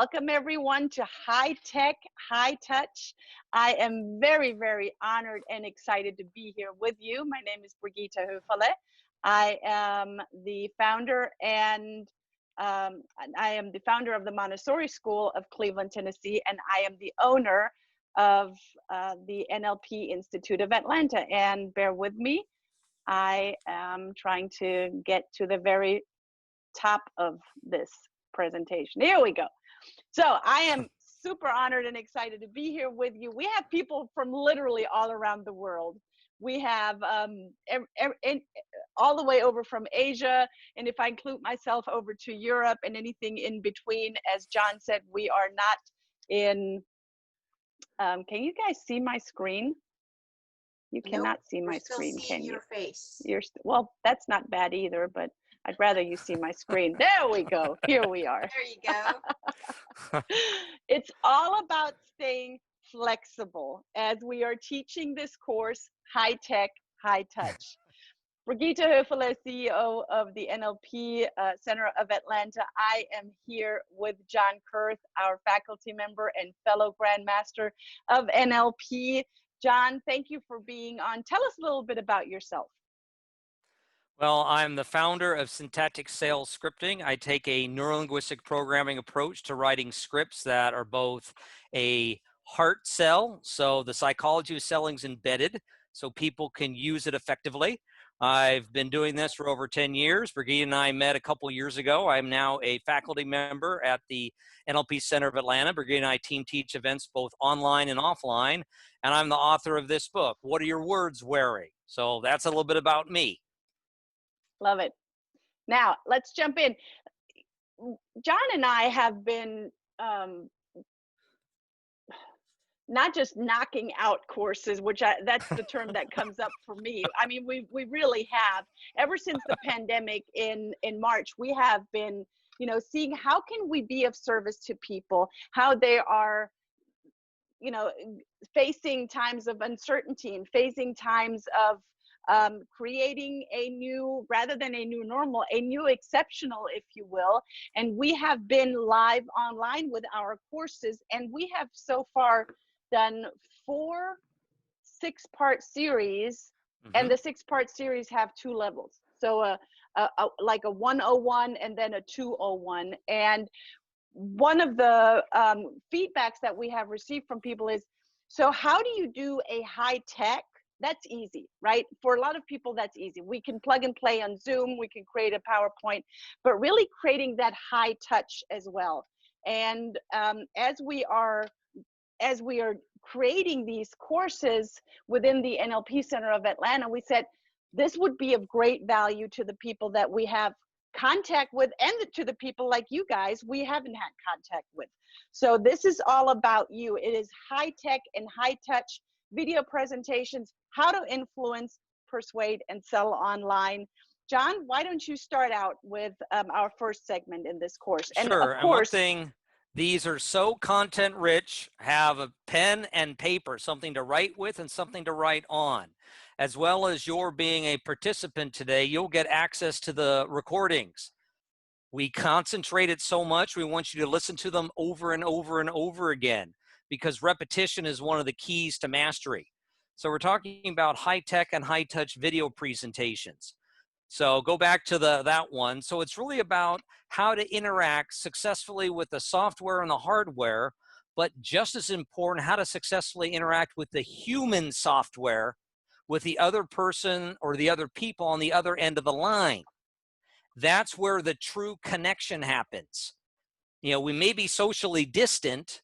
Welcome everyone to High Tech, High Touch. I am very, very honored and excited to be here with you. My name is Brigitta Hoeferle. I am the founder of the Montessori School of Cleveland, Tennessee, and I am the owner of the NLP Institute of Atlanta. And bear with me, I am trying to get to the very top of this presentation. Here we go. So I am super honored and excited to be here with you. We have people from literally all around the world. We have all the way over from Asia, and if I include myself, over to Europe and anything in between. As John said, we are not in, can you guys see my screen? You cannot see my screen, can you? Your face. Well, that's not bad either, but I'd rather you see my screen. There we go. Here we are. There you go. It's all about staying flexible as we are teaching this course, High Tech, High Touch. Brigitta Hoeferle, CEO of the NLP Center of Atlanta. I am here with John Kurth, our faculty member and fellow Grandmaster of NLP. John, thank you for being on. Tell us a little bit about yourself. Well, I'm the founder of Syntactic Sales Scripting. I take a neurolinguistic programming approach to writing scripts that are both a heart sell, so the psychology of selling is embedded, so people can use it effectively. I've been doing this for over 10 years. Brigitte and I met a couple years ago. I'm now a faculty member at the NLP Center of Atlanta. Brigitte and I team teach events both online and offline, and I'm the author of this book, What Are Your Words Wearing? So that's a little bit about me. Love it. Now, let's jump in. John and I have been not just knocking out courses, that's the term that comes up for me. I mean, we really have. Ever since the pandemic in March, we have been, seeing how can we be of service to people, how they are, facing times of uncertainty and facing times of creating a new, rather than a new normal, a new exceptional, if you will. And we have been live online with our courses, and we have so far done 4 6-part series, and the 6-part series have 2 levels. So like a 101 and then a 201. And one of the feedbacks that we have received from people is, so how do you do a high tech? That's easy, right? For a lot of people, that's easy. We can plug and play on Zoom, we can create a PowerPoint, but really creating that high touch as well. And as we are creating these courses within the NLP Center of Atlanta, we said this would be of great value to the people that we have contact with, and to the people like you guys we haven't had contact with. So this is all about you. It is high tech and high touch video presentations, how to influence, persuade, and sell online. John, why don't you start out with our first segment in this course? And sure. of course, and one thing, these are so content rich. Have a pen and paper, something to write with and something to write on. As well as your being a participant today, you'll get access to the recordings. We concentrated so much, we want you to listen to them over and over and over again, because repetition is one of the keys to mastery. So we're talking about high-tech and high-touch video presentations. So go back to that one. So it's really about how to interact successfully with the software and the hardware, but just as important, how to successfully interact with the human software, with the other person or the other people on the other end of the line. That's where the true connection happens. We may be socially distant,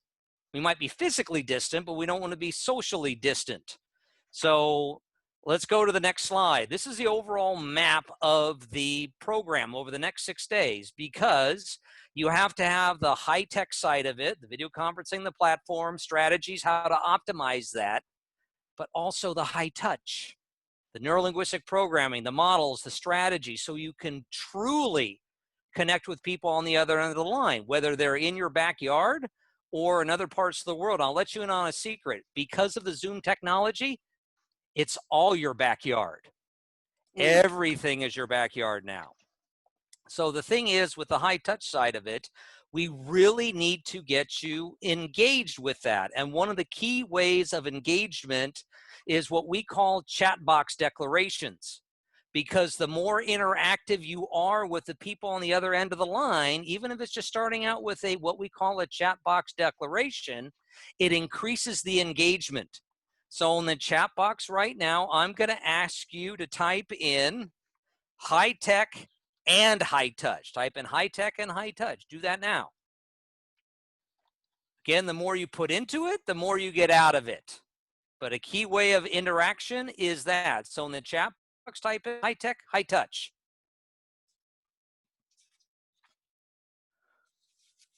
we might be physically distant, but we don't want to be socially distant. So let's go to the next slide. This is the overall map of the program over the next 6 days, because you have to have the high-tech side of it, the video conferencing, the platform, strategies, how to optimize that, but also the high touch, the neurolinguistic programming, the models, the strategy, so you can truly connect with people on the other end of the line, whether they're in your backyard or in other parts of the world. I'll let you in on a secret. Because of the Zoom technology, it's all your backyard. Everything is your backyard now. So the thing is, with the high touch side of it, We really need to get you engaged with that. And one of the key ways of engagement is what we call chat box declarations. Because the more interactive you are with the people on the other end of the line, even if it's just starting out with what we call a chat box declaration, it increases the engagement. So in the chat box right now, I'm going to ask you to type in high tech and high touch. Type in high tech and high touch. Do that now. Again, the more you put into it, the more you get out of it. But a key way of interaction is that. So in the chat box, type in high tech, high touch.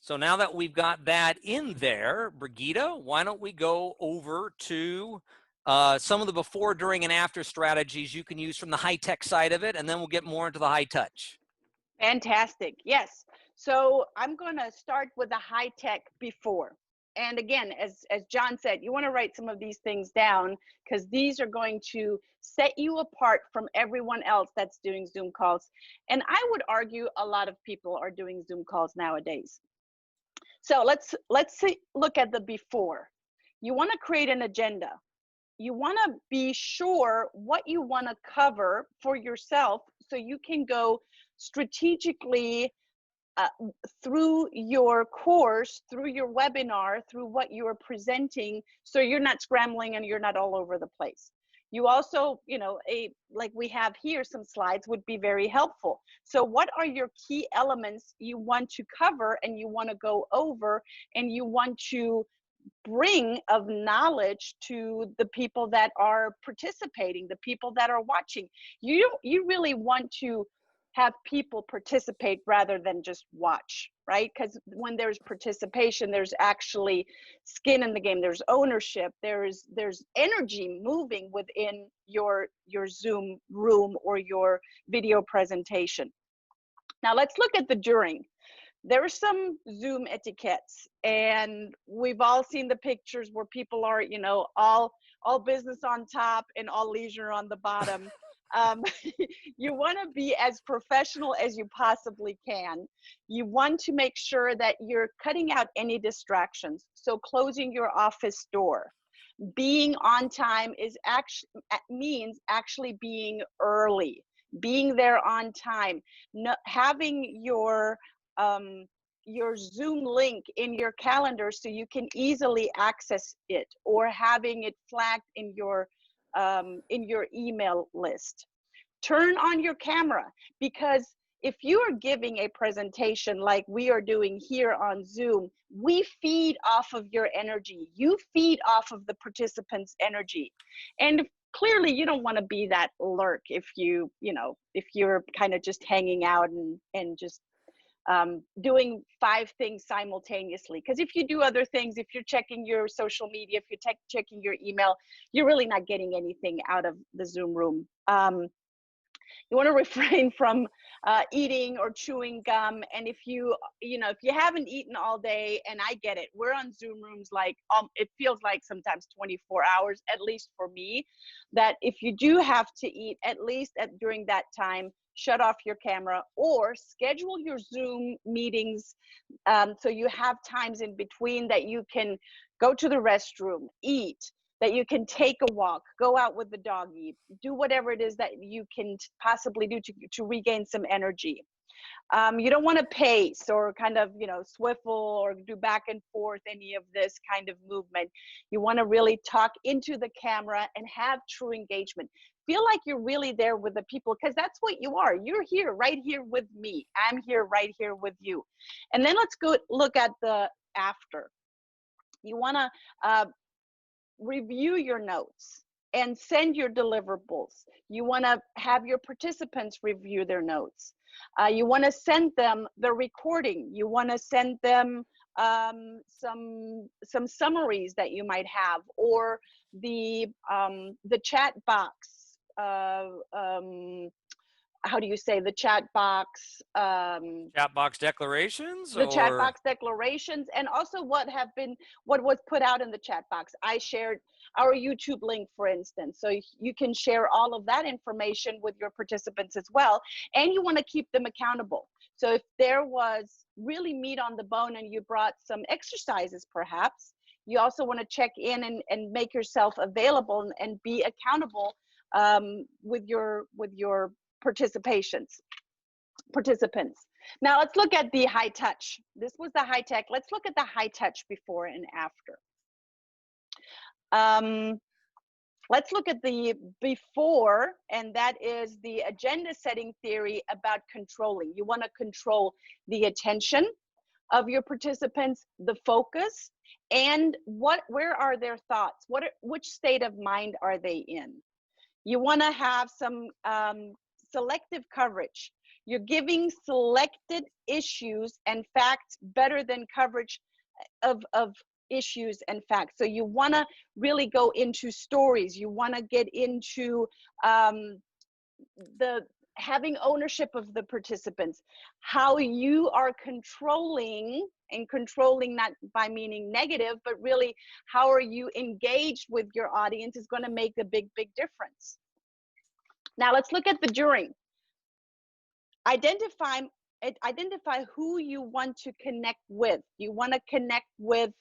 So now that we've got that in there, Brigitta, why don't we go over to some of the before, during, and after strategies you can use from the high tech side of it, and then we'll get more into the high touch. Fantastic. Yes. So I'm going to start with the high tech before. And again, as John said, you want to write some of these things down because these are going to set you apart from everyone else that's doing Zoom calls. And I would argue a lot of people are doing Zoom calls nowadays. So let's look at the before. You want to create an agenda. You want to be sure what you want to cover for yourself so you can go strategically through your course, through your webinar, through what you're presenting, so you're not scrambling and you're not all over the place. You also, like we have here, some slides would be very helpful. So what are your key elements you want to cover and you want to go over and you want to bring of knowledge to the people that are participating, the people that are watching? You really want to have people participate rather than just watch, right? Because when there's participation, there's actually skin in the game, there's ownership, there's energy moving within your Zoom room or your video presentation. Now let's look at the during. There are some Zoom etiquettes, and we've all seen the pictures where people are, all business on top and all leisure on the bottom. You want to be as professional as you possibly can. You want to make sure that you're cutting out any distractions. So closing your office door. Being on time means actually being early, being there on time, having your Zoom link in your calendar so you can easily access it, or having it flagged in your email list. Turn on your camera, because if you are giving a presentation like we are doing here on Zoom, we feed off of your energy. You feed off of the participants' energy. And clearly you don't want to be that lurk if you're kind of just hanging out and just doing 5 things simultaneously. Because if you do other things, if you're checking your social media, if you're checking your email, you're really not getting anything out of the Zoom room. You want to refrain from eating or chewing gum. And if you haven't eaten all day, and I get it, we're on Zoom rooms like it feels like sometimes 24 hours, at least for me, that if you do have to eat, at least during that time, shut off your camera or schedule your Zoom meetings so you have times in between that you can go to the restroom, eat, that you can take a walk, go out with the doggy, do whatever it is that you can possibly do to regain some energy. You don't want to pace or kind of, swivel or do back and forth, any of this kind of movement. You want to really talk into the camera and have true engagement. Feel like you're really there with the people, because that's what you are. You're here, right here with me. I'm here, right here with you. And then let's go look at the after. You want to review your notes and send your deliverables. You want to have your participants review their notes. You want to send them the recording. You want to send them some summaries that you might have, or the chat box how do you say, the chat box, Chat box declarations the chat or? box declarations, and also what was put out in the chat box. I shared our YouTube link, for instance, so you can share all of that information with your participants as well, and you want to keep them accountable. So if there was really meat on the bone and you brought some exercises, perhaps you also want to check in and make yourself available and be accountable with your participants. Now let's look at the high touch. This was the high tech. Let's look at the high touch before and after. Let's look at the before, and that is the agenda setting theory about controlling. You want to control the attention of your participants, the focus, and where are their thoughts? Which state of mind are they in? You want to have some selective coverage. You're giving selected issues and facts better than coverage of issues and facts. So you want to really go into stories. You want to get into the having ownership of the participants, how you are controlling, and controlling not by meaning negative, but really how are you engaged with your audience is going to make a big difference. Now let's look at the during. Identify who you want to connect with. You want to connect with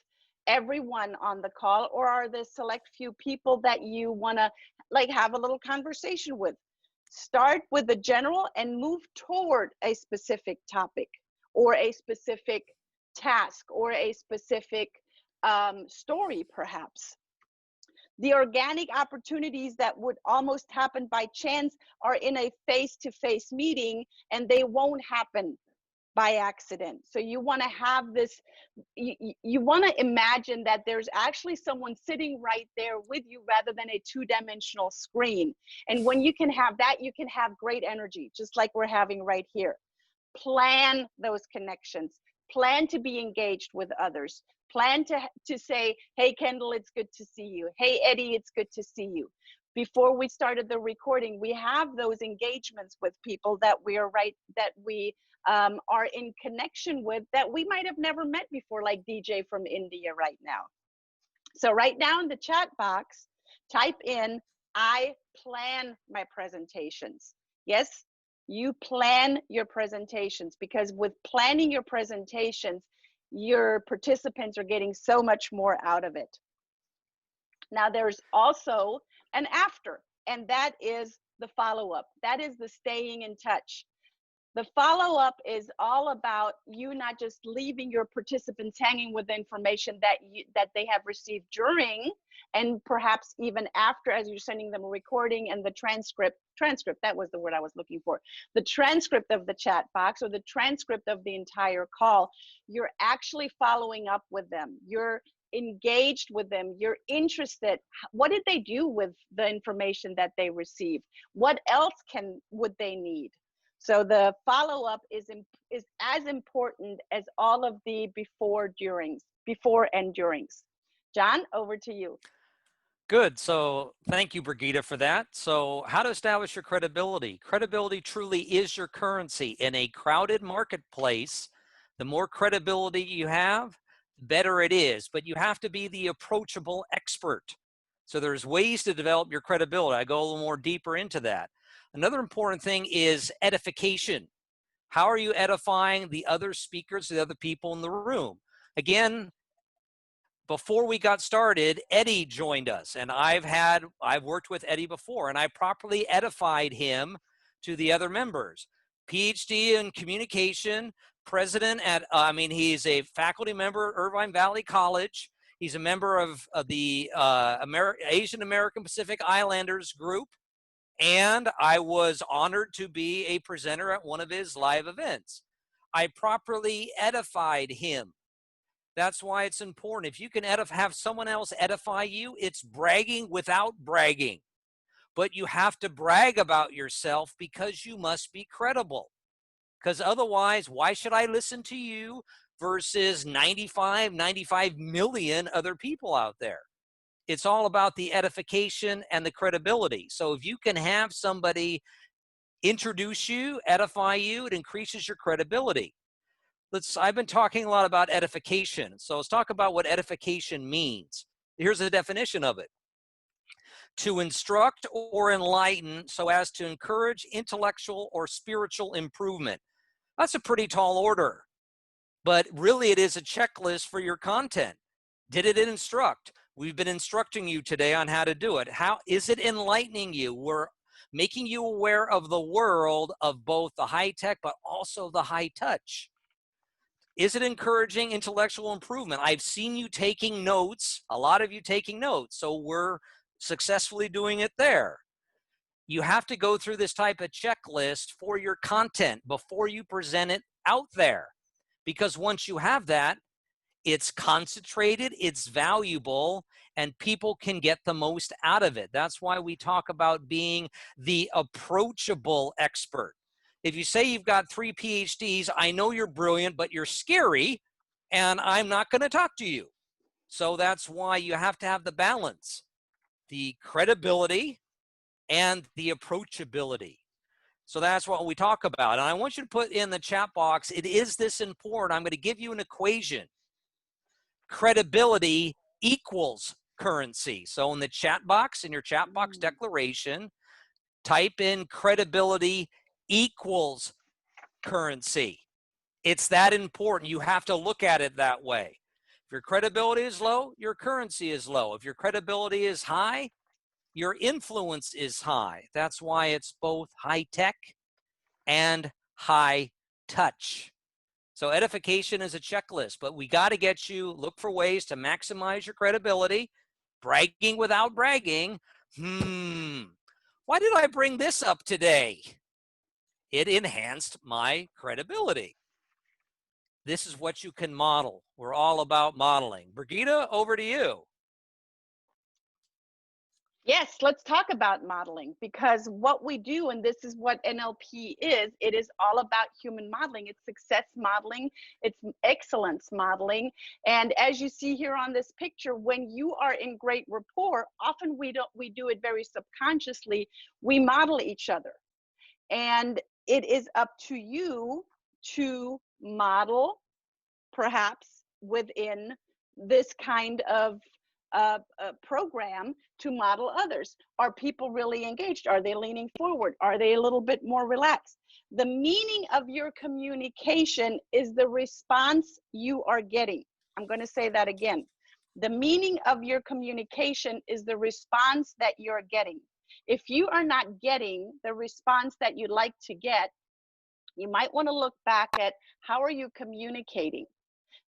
everyone on the call, or are there select few people that you want to like have a little conversation with? Start with the general and move toward a specific topic or a specific task or a specific story, perhaps. The organic opportunities that would almost happen by chance are in a face-to-face meeting, and they won't happen by accident. So you want to have this, you want to imagine that there's actually someone sitting right there with you rather than a two-dimensional screen. And when you can have that, you can have great energy, just like we're having right here. Plan those connections. Plan to be engaged with others. Plan to say, hey, Kendall, it's good to see you. Hey, Eddie, it's good to see you. Before we started the recording, we have those engagements with people that we are in connection with that we might have never met before, like DJ from India right now. So right now in the chat box, type in, I plan my presentations. Yes, you plan your presentations, because with planning your presentations, your participants are getting so much more out of it. Now there's also an after, and that is the follow-up. That is the staying in touch. The follow-up is all about you not just leaving your participants hanging with information that they have received during, and perhaps even after, as you're sending them a recording and the transcript, that was the word I was looking for, the transcript of the chat box or the transcript of the entire call. You're actually following up with them. You're engaged with them. You're interested. What did they do with the information that they received? What else would they need? So the follow-up is as important as all of the before and durings. John, over to you. Good. So thank you, Brigitta, for that. So how to establish your credibility. Credibility truly is your currency. In a crowded marketplace, the more credibility you have, the better it is. But you have to be the approachable expert. So there's ways to develop your credibility. I go a little more deeper into that. Another important thing is edification. How are you edifying the other speakers, the other people in the room? Again, before we got started, Eddie joined us, and I've worked with Eddie before, and I properly edified him to the other members. PhD in communication, president at, he's a faculty member at Irvine Valley College. He's a member of the Asian American Pacific Islanders group. And I was honored to be a presenter at one of his live events. I properly edified him. That's why it's important. If you can have someone else edify you, it's bragging without bragging. But you have to brag about yourself because you must be credible. Because otherwise, why should I listen to you versus 95 million other people out there? It's all about the edification and the credibility. So if you can have somebody introduce you, edify you. It increases your credibility. I've been talking a lot about edification. So let's talk about what edification means. Here's the definition of it. To instruct or enlighten so as to encourage intellectual or spiritual improvement. That's a pretty tall order, but really it is a checklist for your content. Did it instruct? We've been instructing you today on how to do it. How is it enlightening you? We're making you aware of the world of both the high tech, but also the high touch. Is it encouraging intellectual improvement? I've seen you taking notes, a lot of you taking notes, so we're successfully doing it there. You have to go through this type of checklist for your content before you present it out there. Because once you have that, it's concentrated, it's valuable, and people can get the most out of it. That's why we talk about being the approachable expert. If you say you've got 3 PhDs, I know you're brilliant, but you're scary, and I'm not going to talk to you. So that's why you have to have the balance, the credibility and the approachability. So that's what we talk about. And I want you to put in the chat box, it is this important. I'm going to give you an equation. Credibility equals currency. So in the chat box, in your chat box declaration, type in credibility equals currency. It's that important. You have to look at it that way. If your credibility is low, your currency is low. If your credibility is high, your influence is high. That's why it's both high tech and high touch. So edification is a checklist, but we got to get you, look for ways to maximize your credibility. Bragging without bragging. Why did I bring this up today? It enhanced my credibility. This is what you can model. We're all about modeling. Brigitta, over to you. Yes, let's talk about modeling, because what we do, and this is what NLP is, it is all about human modeling. It's success modeling, it's excellence modeling. And as you see here on this picture, when you are in great rapport, often we do it very subconsciously. We model each other. And it is up to you to model, perhaps within this kind of program, to model others. Are people really engaged? Are they leaning forward? Are they a little bit more relaxed? The meaning of your communication is the response you are getting. I'm going to say that again. The meaning of your communication is the response that you're getting. If you are not getting the response that you'd like to get, you might want to look back at how are you communicating.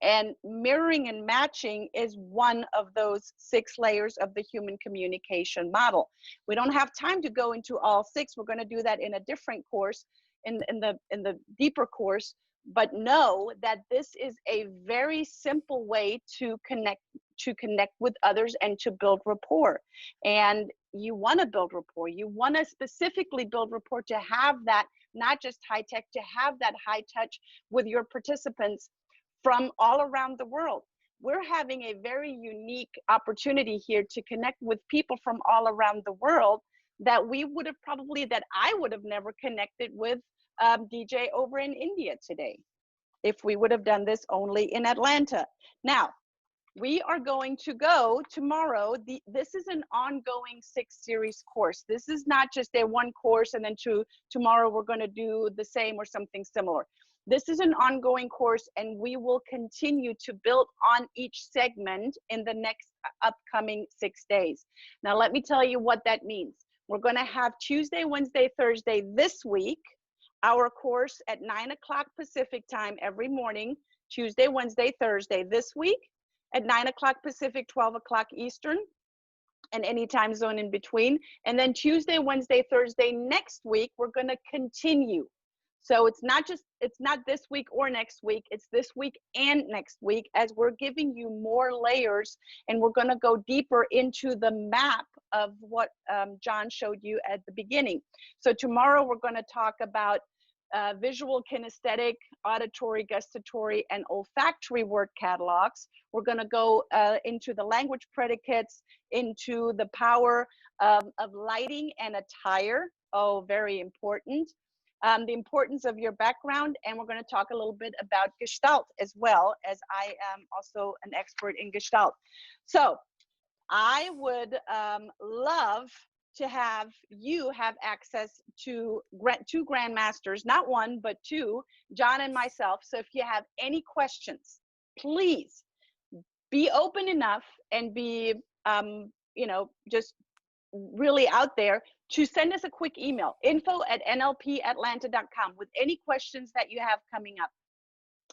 And mirroring and matching is one of those 6 layers of the human communication model. We don't have time to go into all 6. We're going to do that in a different course, in the deeper course. But know that this is a very simple way to connect with others and to build rapport. And you want to build rapport. You want to specifically build rapport to have that, not just high tech, to have that high touch with your participants from all around the world. We're having a very unique opportunity here to connect with people from all around the world that I would have never connected with DJ over in India today, if we would have done this only in Atlanta. Now, we are going to go tomorrow. This is an ongoing 6-series course. This is not just a one course and then tomorrow we're going to do the same or something similar. This is an ongoing course, and we will continue to build on each segment in the next upcoming 6 days. Now, let me tell you what that means. We're going to have Tuesday, Wednesday, Thursday this week, our course at 9 o'clock Pacific time every morning, Tuesday, Wednesday, Thursday this week at 9 o'clock Pacific, 12 o'clock Eastern, and any time zone in between. And then Tuesday, Wednesday, Thursday next week, we're going to continue. So it's not this week or next week, it's this week and next week, as we're giving you more layers, and we're going to go deeper into the map of what John showed you at the beginning. So tomorrow we're going to talk about visual, kinesthetic, auditory, gustatory, and olfactory word catalogs. We're going to go into the language predicates, into the power of lighting and attire. Oh, very important. The importance of your background, and we're going to talk a little bit about Gestalt as well, as I am also an expert in Gestalt. So I would love to have you have access to two grandmasters, not one, but two, John and myself. So if you have any questions, please be open enough and be, just really out there to send us a quick email, info@nlpatlanta.com, with any questions that you have coming up,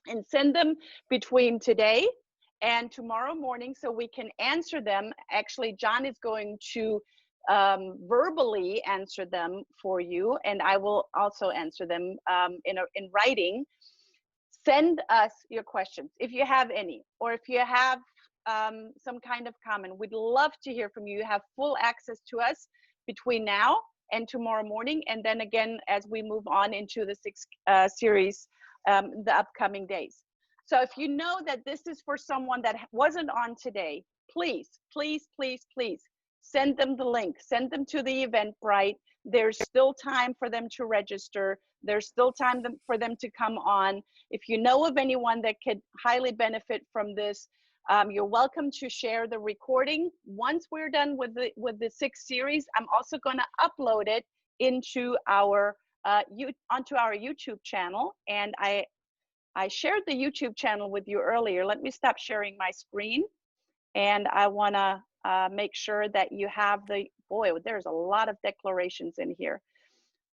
and send them between today and tomorrow morning so we can answer them. Actually, John is going to verbally answer them for you, and I will also answer them in writing. Send us your questions if you have any, or if you have some kind of comment. We'd love to hear from you. You have full access to us between now and tomorrow morning, and then again as we move on into the 6 series the upcoming days. So if you know that this is for someone that wasn't on today, please, please, please, please send them the link. Send them to the Eventbrite. There's still time for them to register. There's still time for them to come on. If you know of anyone that could highly benefit from this, you're welcome to share the recording. Once we're done with the 6 series, I'm also going to upload it into our onto our YouTube channel. And I shared the YouTube channel with you earlier. Let me stop sharing my screen. And I want to make sure that you have there's a lot of declarations in here.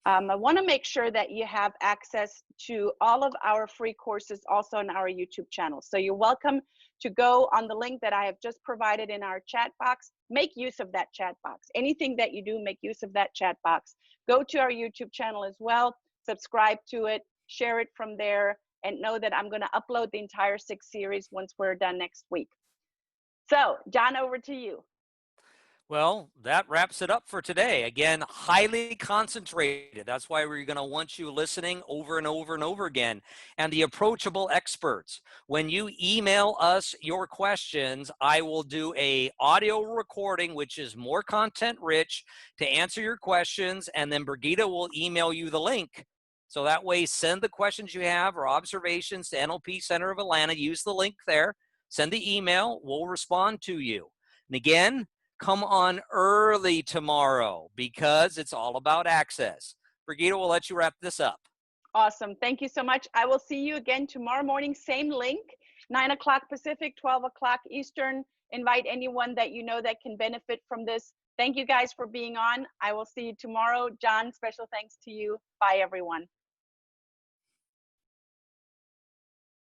I want to make sure that you have access to all of our free courses also on our YouTube channel. So you're welcome to go on the link that I have just provided in our chat box. Make use of that chat box. Anything that you do, make use of that chat box. Go to our YouTube channel as well, subscribe to it, share it from there, and know that I'm going to upload the entire 6 series once we're done next week. So, John, over to you. Well, that wraps it up for today. Again, highly concentrated. That's why we're going to want you listening over and over and over again. And the approachable experts. When you email us your questions, I will do a audio recording, which is more content rich, to answer your questions. And then Brigitta will email you the link. So that way, send the questions you have or observations to NLP Center of Atlanta. Use the link there. Send the email. We'll respond to you. And again, come on early tomorrow because it's all about access. Brigitta, we'll let you wrap this up. Awesome. Thank you so much. I will see you again tomorrow morning, same link, 9 o'clock Pacific, 12 o'clock Eastern. Invite anyone that you know that can benefit from this. Thank you guys for being on. I will see you tomorrow. John, special thanks to you. Bye, everyone.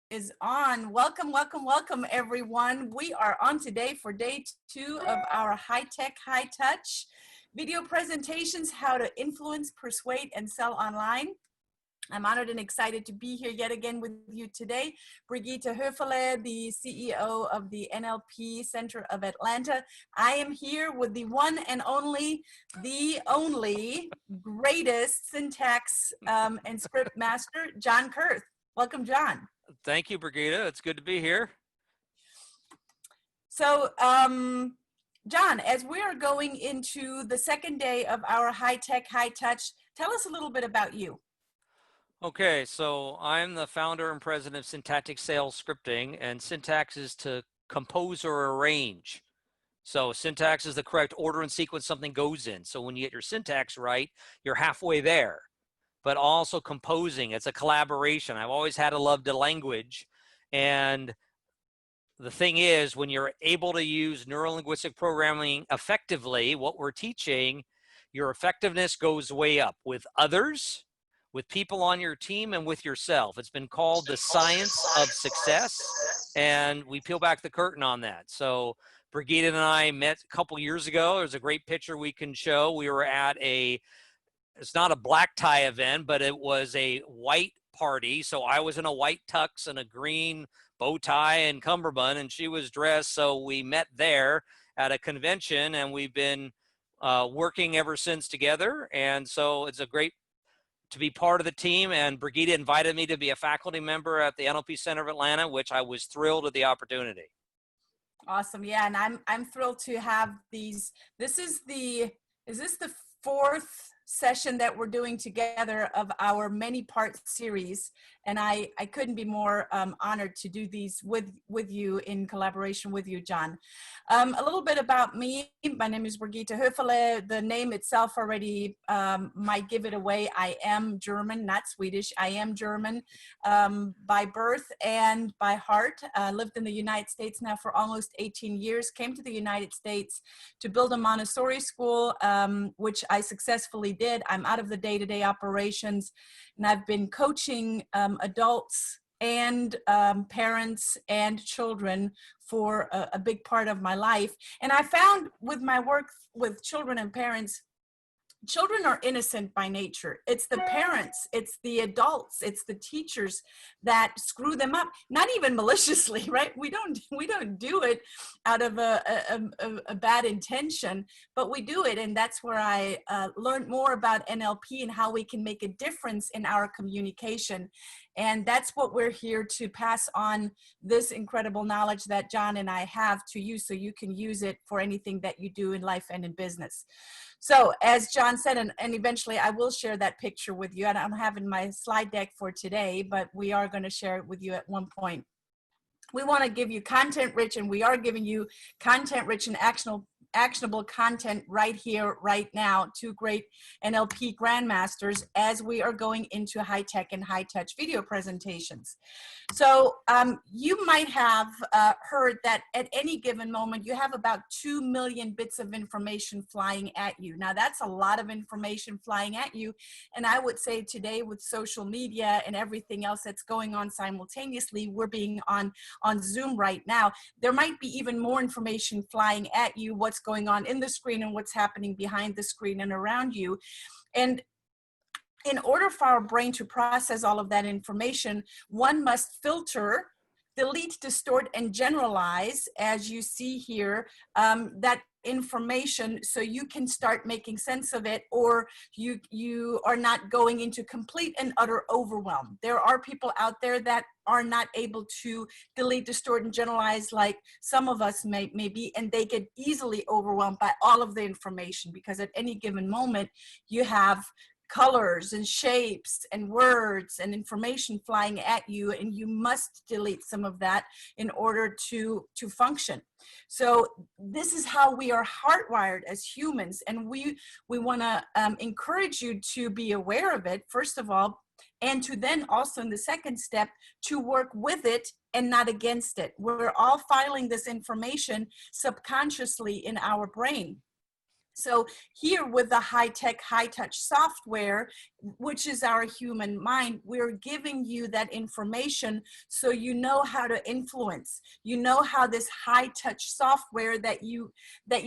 Is on. Welcome, welcome, welcome, everyone. We are on today for day 2 of our high-tech, high-touch video presentations, how to influence, persuade, and sell online. I'm honored and excited to be here yet again with you today. Brigitta Hoeferle, the CEO of the NLP Center of Atlanta. I am here with the one and only, the only greatest syntax and script master, John Kurth. Welcome, John. Thank you, Brigitta. It's good to be here. So, John, as we are going into the second day of our high-tech, high-touch, tell us a little bit about you. Okay, so I'm the founder and president of Syntactic Sales Scripting, and syntax is to compose or arrange. So syntax is the correct order and sequence something goes in. So when you get your syntax right, you're halfway there. But also composing, it's a collaboration. I've always had a love to language. And the thing is, when you're able to use neurolinguistic programming effectively, what we're teaching, your effectiveness goes way up with others, with people on your team, and with yourself. It's been called the science of success, and we peel back the curtain on that. So Brigitta and I met a couple years ago. There's a great picture we can show. We were at it's not a black tie event, but it was a white party. So I was in a white tux and a green bow tie and cummerbund, and she was dressed. So we met there at a convention, and we've been working ever since together. And so it's a great to be part of the team, and Brigitta invited me to be a faculty member at the NLP Center of Atlanta, which I was thrilled at the opportunity. Awesome. Yeah, and I'm thrilled to have these. Is this the fourth session that we're doing together of our many-part series? And I couldn't be more honored to do these with you, in collaboration with you, John. A little bit about me. My name is Brigitta Hoeferle. The name itself already might give it away. I am German, not Swedish. I am German by birth and by heart. Lived in the United States now for almost 18 years. Came to the United States to build a Montessori school, which I successfully did. I'm out of the day-to-day operations, and I've been coaching adults and parents and children for a big part of my life. And I found with my work with children and parents, children are innocent by nature. It's the parents, it's the adults, it's the teachers that screw them up, not even maliciously, right? We don't do it out of a bad intention, but we do it. And that's where I learned more about NLP and how we can make a difference in our communication. And that's what we're here to pass on, this incredible knowledge that John and I have to you, so you can use it for anything that you do in life and in business. So as John said, and eventually I will share that picture with you. I don't have in my slide deck for today, but we are going to share it with you at one point. We want to give you content rich, and we are giving you content rich and actionable content right here, right now. Two great NLP grandmasters as we are going into high tech and high touch video presentations. So you might have heard that at any given moment, you have about 2 million bits of information flying at you. Now that's a lot of information flying at you. And I would say today, with social media and everything else that's going on simultaneously, we're being on Zoom right now, there might be even more information flying at you, what's going on in the screen and what's happening behind the screen and around you. And in order for our brain to process all of that information, one must filter, delete, distort, and generalize, as you see here, that information, so you can start making sense of it, or you are not going into complete and utter overwhelm. There are people out there that are not able to delete, distort, and generalize like some of us may be, and they get easily overwhelmed by all of the information, because at any given moment you have colors and shapes and words and information flying at you, and you must delete some of that in order to function. So this is how we are hardwired as humans, and we want to encourage you to be aware of it, first of all, and to then also, in the second step, to work with it and not against it. We're all filing this information subconsciously in our brain. So here with the high-tech, high-touch software, which is our human mind, we're giving you that information so you know how to influence. You know how this high-touch software that you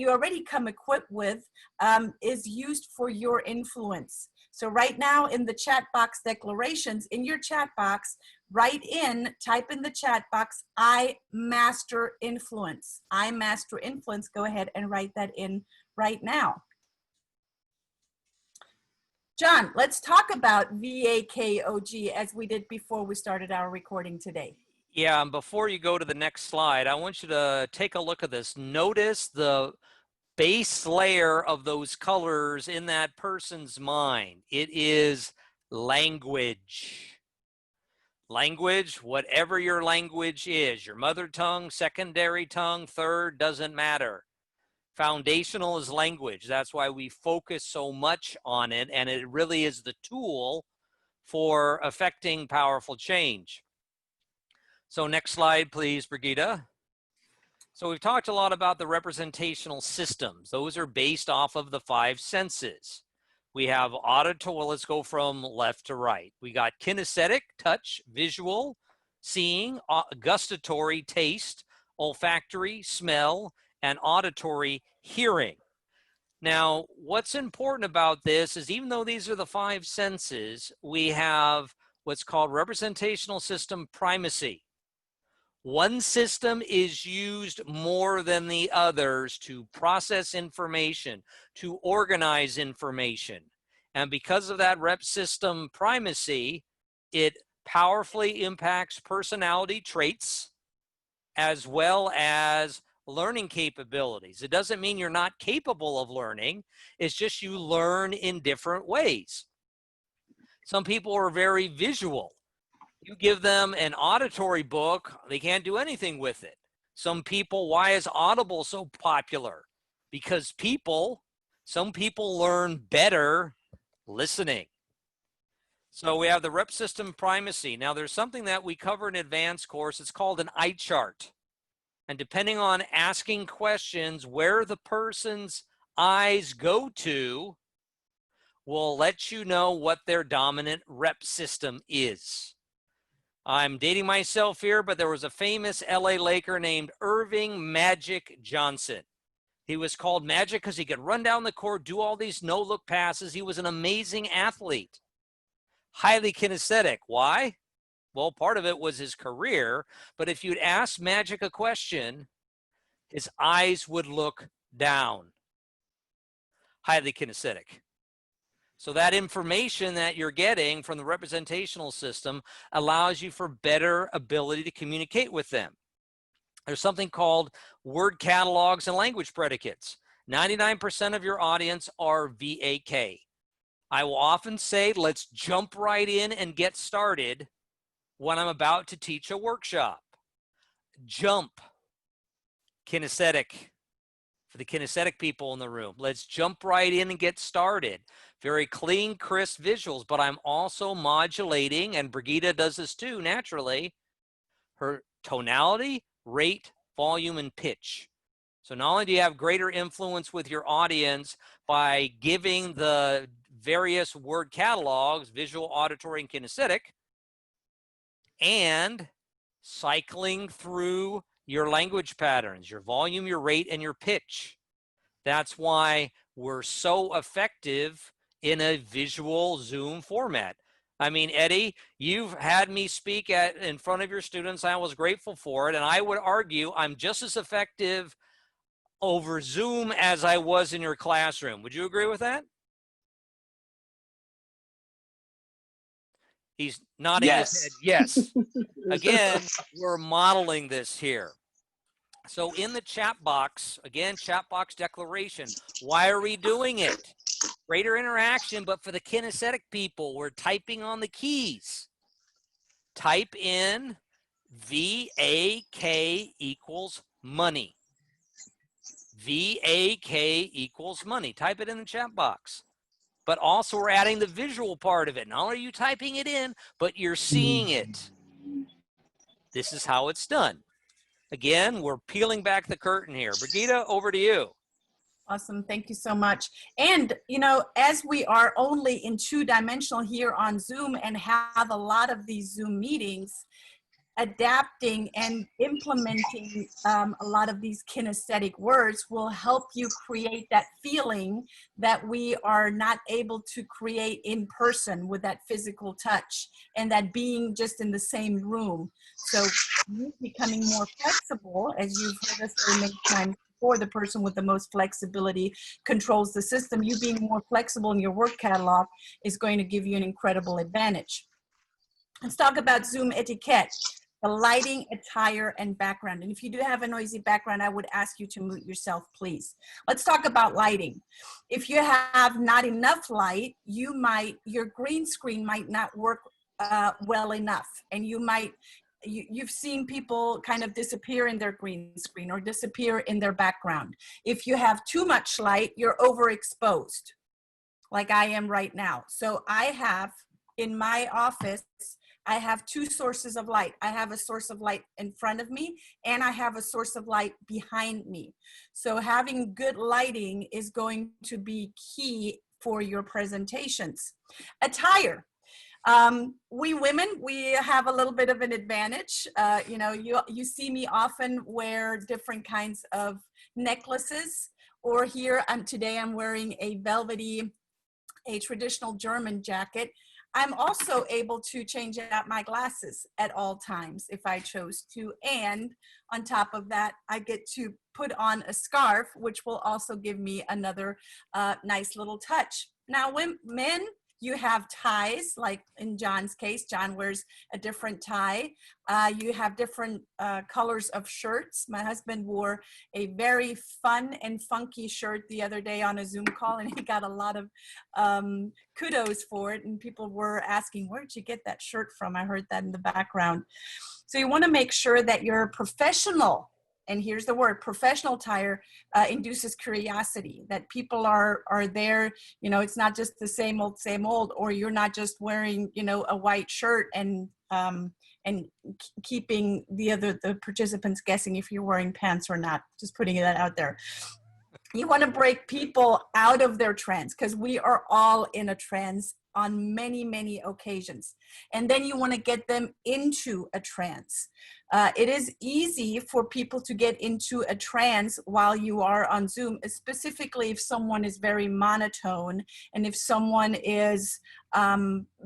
already come equipped with is used for your influence. So right now in the chat box declarations, in your chat box, type in the chat box, I master influence. I master influence. Go ahead and write that in right now. John, let's talk about VAKOG as we did before we started our recording today. Yeah, and before you go to the next slide, I want you to take a look at this. Notice the base layer of those colors in that person's mind. It is language. Language, whatever your language is, your mother tongue, secondary tongue, third, doesn't matter. Foundational is language. That's why we focus so much on it, and it really is the tool for affecting powerful change. So next slide, please, Brigitta. So we've talked a lot about the representational systems. Those are based off of the 5 senses. We have auditory, well, let's go from left to right. We got kinesthetic, touch, visual, seeing, gustatory, taste, olfactory, smell, and auditory, hearing. Now, what's important about this is, even though these are the 5 senses, we have what's called representational system primacy. One system is used more than the others to process information, to organize information. And because of that rep system primacy, it powerfully impacts personality traits as well as learning capabilities. It doesn't mean you're not capable of learning. It's just you learn in different ways. Some people are very visual. You give them an auditory book, they can't do anything with it. Some people, why is Audible so popular? Because some people learn better listening. So we have the rep system primacy. Now there's something that we cover in advanced course. It's called an eye chart. And depending on asking questions, where the person's eyes go to will let you know what their dominant rep system is. I'm dating myself here, but there was a famous LA Laker named Irving Magic Johnson. He was called Magic because he could run down the court, do all these no-look passes. He was an amazing athlete, highly kinesthetic. Why? Well, part of it was his career, but if you'd ask Magic a question, his eyes would look down. Highly kinesthetic. So that information that you're getting from the representational system allows you for better ability to communicate with them. There's something called word catalogs and language predicates. 99% of your audience are VAK. I will often say, let's jump right in and get started when I'm about to teach a workshop. Jump, kinesthetic. For the kinesthetic people in the room, let's jump right in and get started. Very clean, crisp visuals, but I'm also modulating, and Brigitta does this too naturally, her tonality, rate, volume, and pitch. So not only do you have greater influence with your audience by giving the various word catalogs, visual, auditory, and kinesthetic, and cycling through your language patterns, your volume, your rate, and your pitch. That's why we're so effective in a visual Zoom format. I mean, Eddie, you've had me speak in front of your students. I was grateful for it. And I would argue I'm just as effective over Zoom as I was in your classroom. Would you agree with that? He's nodding his head. Yes. Again, we're modeling this here. So in the chat box, again, chat box declaration, why are we doing it? Greater interaction, but for the kinesthetic people, we're typing on the keys. Type in VAK equals money. VAK equals money. Type it in the chat box. But also we're adding the visual part of it. Not only are you typing it in, but you're seeing it. This is how it's done. Again, we're peeling back the curtain here. Brigitta, over to you. Awesome. Thank you so much. And, you know, as we are only in two-dimensional here on Zoom and have a lot of these Zoom meetings, adapting and implementing a lot of these kinesthetic words will help you create that feeling that we are not able to create in person with that physical touch and that being just in the same room. So you becoming more flexible, as you've heard us say many times before, the person with the most flexibility controls the system. You being more flexible in your work catalog is going to give you an incredible advantage. Let's talk about Zoom etiquette. The lighting, attire, and background. And if you do have a noisy background, I would ask you to mute yourself, please. Let's talk about lighting. If you have not enough light, your green screen might not work well enough. And you've seen people kind of disappear in their green screen or disappear in their background. If you have too much light, you're overexposed, like I am right now. So I have, in my office, I have two sources of light. I have a source of light in front of me, and I have a source of light behind me. So having good lighting is going to be key for your presentations. Attire. We women, we have a little bit of an advantage. You know, you see me often wear different kinds of necklaces, or here today I'm wearing a velvety, a traditional German jacket. I'm also able to change out my glasses at all times if I chose to. And on top of that, I get to put on a scarf, which will also give me another nice little touch. Now, when men, you have ties, like in John's case, John wears a different tie. You have different colors of shirts. My husband wore a very fun and funky shirt the other day on a Zoom call, and he got a lot of kudos for it. And people were asking, where did you get that shirt from? I heard that in the background. So you want to make sure that you're professional. And here's the word, professional attire induces curiosity, that people are there, you know, it's not just the same old, or you're not just wearing, you know, a white shirt and keeping the participants guessing if you're wearing pants or not, just putting that out there. You want to break people out of their trance, because we are all in a trance on many, many occasions. And then you want to get them into a trance. It is easy for people to get into a trance while you are on Zoom, specifically if someone is very monotone and if someone is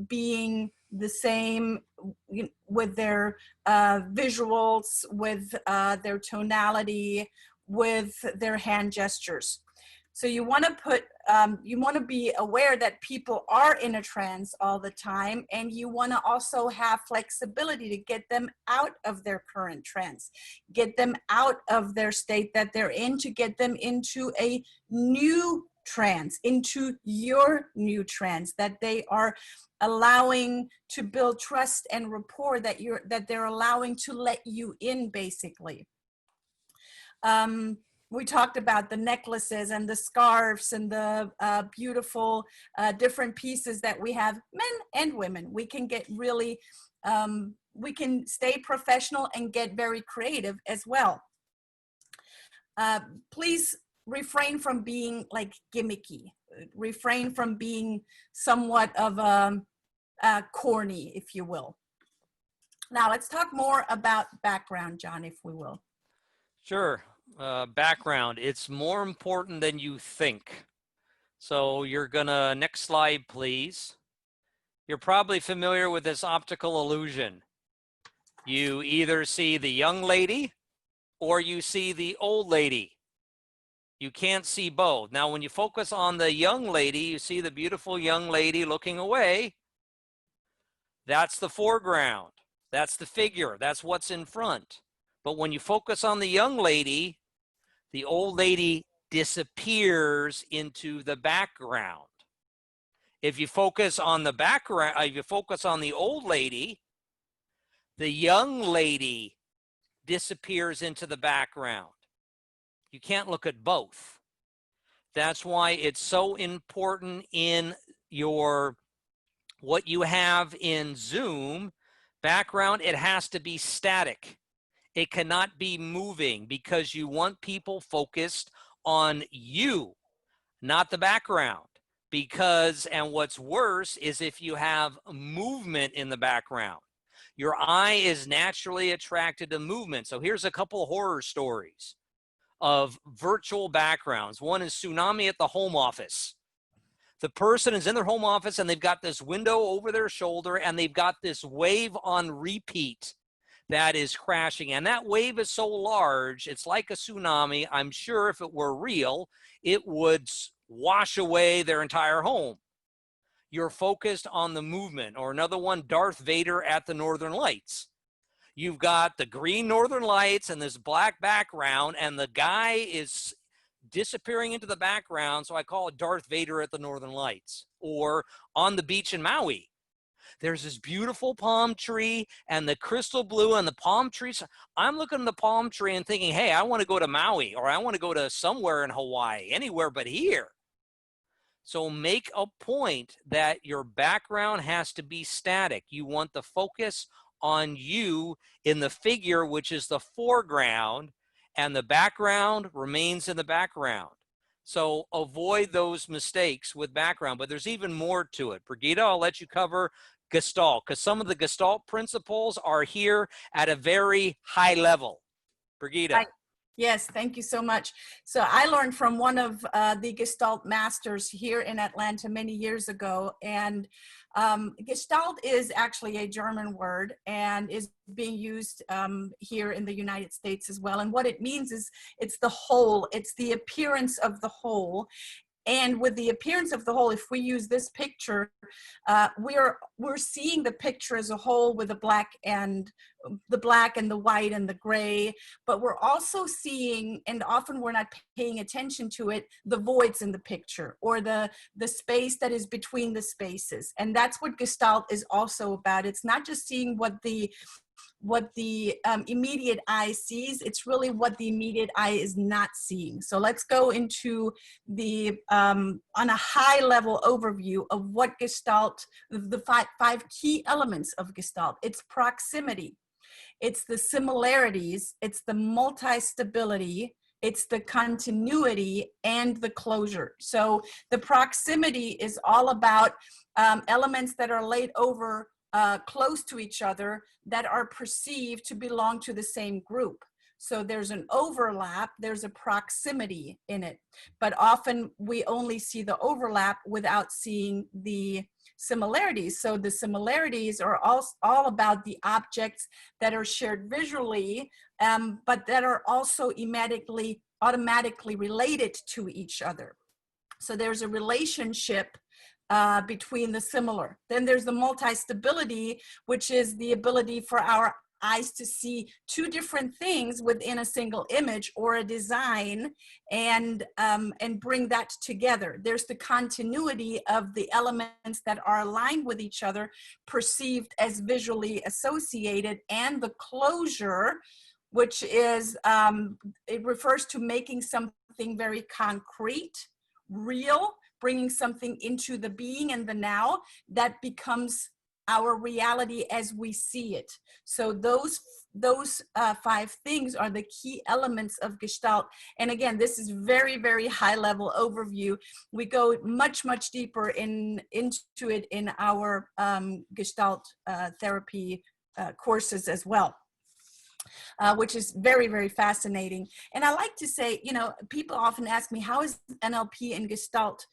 being the same with their visuals, with their tonality, with their hand gestures. So you want to be aware that people are in a trance all the time, and you want to also have flexibility to get them out of their current trance, get them out of their state that they're in, to get them into a new trance, into your new trance that they are allowing to build trust and rapport, that they're allowing to let you in, basically. We talked about the necklaces and the scarves and the beautiful different pieces that we have, men and women. We can get really, we can stay professional and get very creative as well. Please refrain from being like gimmicky. Refrain from being somewhat of corny, if you will. Now let's talk more about background, John, if we will. Sure. Background, it's more important than you think. So you're gonna, next slide please. You're probably familiar with this optical illusion. You either see the young lady or you see the old lady. You can't see both. Now when you focus on the young lady, you see the beautiful young lady looking away. That's the foreground. That's the figure. That's what's in front. But when you focus on the young lady, the old lady disappears into the background. If you focus on the background, if you focus on the old lady, the young lady disappears into the background. You can't look at both. That's why it's so important in your, what you have in Zoom background, it has to be static. It cannot be moving, because you want people focused on you, not the background. Because, and what's worse is if you have movement in the background. Your eye is naturally attracted to movement. So here's a couple of horror stories of virtual backgrounds. One is Tsunami at the home office. The person is in their home office and they've got this window over their shoulder and they've got this wave on repeat that is crashing. And that wave is so large, it's like a tsunami. I'm sure if it were real, it would wash away their entire home. You're focused on the movement. Or another one, Darth Vader at the Northern Lights. You've got the green Northern Lights and this black background, and the guy is disappearing into the background, so I call it Darth Vader at the Northern Lights. Or on the beach in Maui, there's this beautiful palm tree and the crystal blue and the palm trees. I'm looking at the palm tree and thinking, hey, I want to go to Maui, or I want to go to somewhere in Hawaii, anywhere but here. So make a point that your background has to be static. You want the focus on you in the figure, which is the foreground, and the background remains in the background. So avoid those mistakes with background, but there's even more to it. Brigitta, I'll let you cover Gestalt, because some of the Gestalt principles are here at a very high level. Brigitta. Yes, thank you so much. So I learned from one of the Gestalt masters here in Atlanta many years ago, and Gestalt is actually a German word and is being used here in the United States as well. And what it means is it's the whole, it's the appearance of the whole. And with the appearance of the whole, if we use this picture, we're seeing the picture as a whole with the black and the white and the gray, but we're also seeing, and often we're not paying attention to it, the voids in the picture, or the space that is between the spaces. And that's what Gestalt is also about. It's not just seeing what the immediate eye sees, it's really what the immediate eye is not seeing. So let's go into the, on a high level overview of what Gestalt, the five key elements of Gestalt. It's proximity, it's the similarities, it's the multi-stability, it's the continuity, and the closure. So the proximity is all about elements that are laid over close to each other that are perceived to belong to the same group. So there's an overlap, there's a proximity in it, but often we only see the overlap without seeing the similarities. So the similarities are all about the objects that are shared visually, but that are also automatically related to each other. So there's a relationship between the similar. Then there's the multi-stability, which is the ability for our eyes to see two different things within a single image or a design, and bring that together. There's the continuity of the elements that are aligned with each other, perceived as visually associated, and the closure, which is, it refers to making something very concrete, real, bringing something into the being and the now that becomes our reality as we see it. So those five things are the key elements of Gestalt. And again, this is very, very high level overview. We go much, much deeper into it in our Gestalt therapy courses as well. Which is very, very fascinating. And I like to say, you know, people often ask me, how is NLP and Gestalt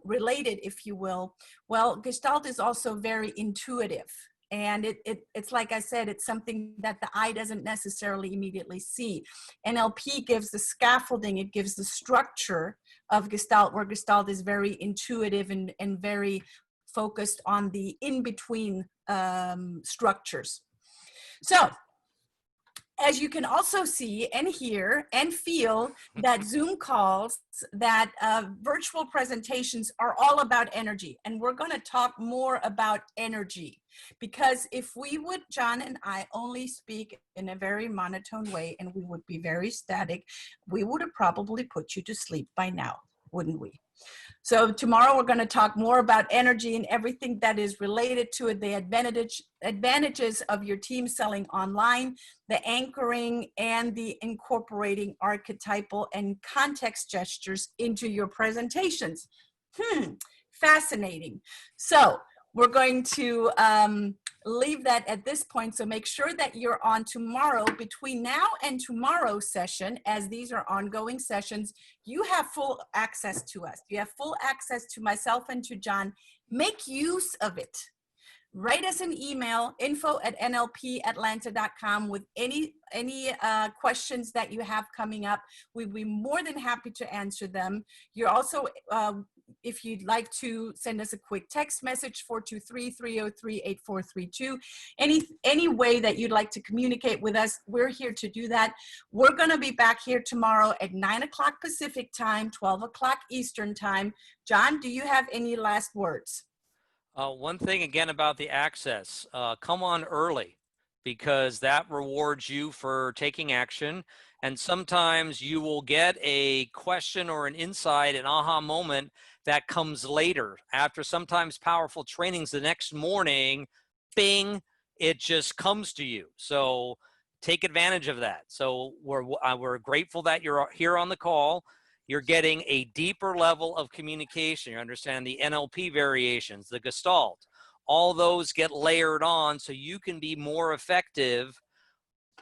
related, if you will? Well, Gestalt is also very intuitive. And it's like I said, it's something that the eye doesn't necessarily immediately see. NLP gives the scaffolding, it gives the structure of Gestalt, where Gestalt is very intuitive and very focused on the in-between structures. So, as you can also see and hear and feel, that Zoom calls, that virtual presentations are all about energy. And we're going to talk more about energy, because if we would, John and I, only speak in a very monotone way and we would be very static, we would have probably put you to sleep by now, wouldn't we? So tomorrow we're going to talk more about energy and everything that is related to it, the advantages of your team selling online, the anchoring, and the incorporating archetypal and context gestures into your presentations. Fascinating. So we're going to leave that at this point. So make sure that you're on tomorrow. Between now and tomorrow's session, as these are ongoing sessions, you have full access to us. You have full access to myself and to John. Make use of it. Write us an email, info@nlpatlanta.com, with any questions that you have coming up. We'd be more than happy to answer them. You're also, if you'd like to send us a quick text message, 423-303-8432. Any way that you'd like to communicate with us, we're here to do that. We're going to be back here tomorrow at 9 o'clock Pacific time, 12 o'clock Eastern time. John, do you have any last words? One thing again about the access, come on early, because that rewards you for taking action. And sometimes you will get a question or an insight, an aha moment that comes later after sometimes powerful trainings. The next morning, bing, it just comes to you. So take advantage of that. So we're grateful that you're here on the call. You're getting a deeper level of communication. You understand the NLP variations, the Gestalt, all those get layered on so you can be more effective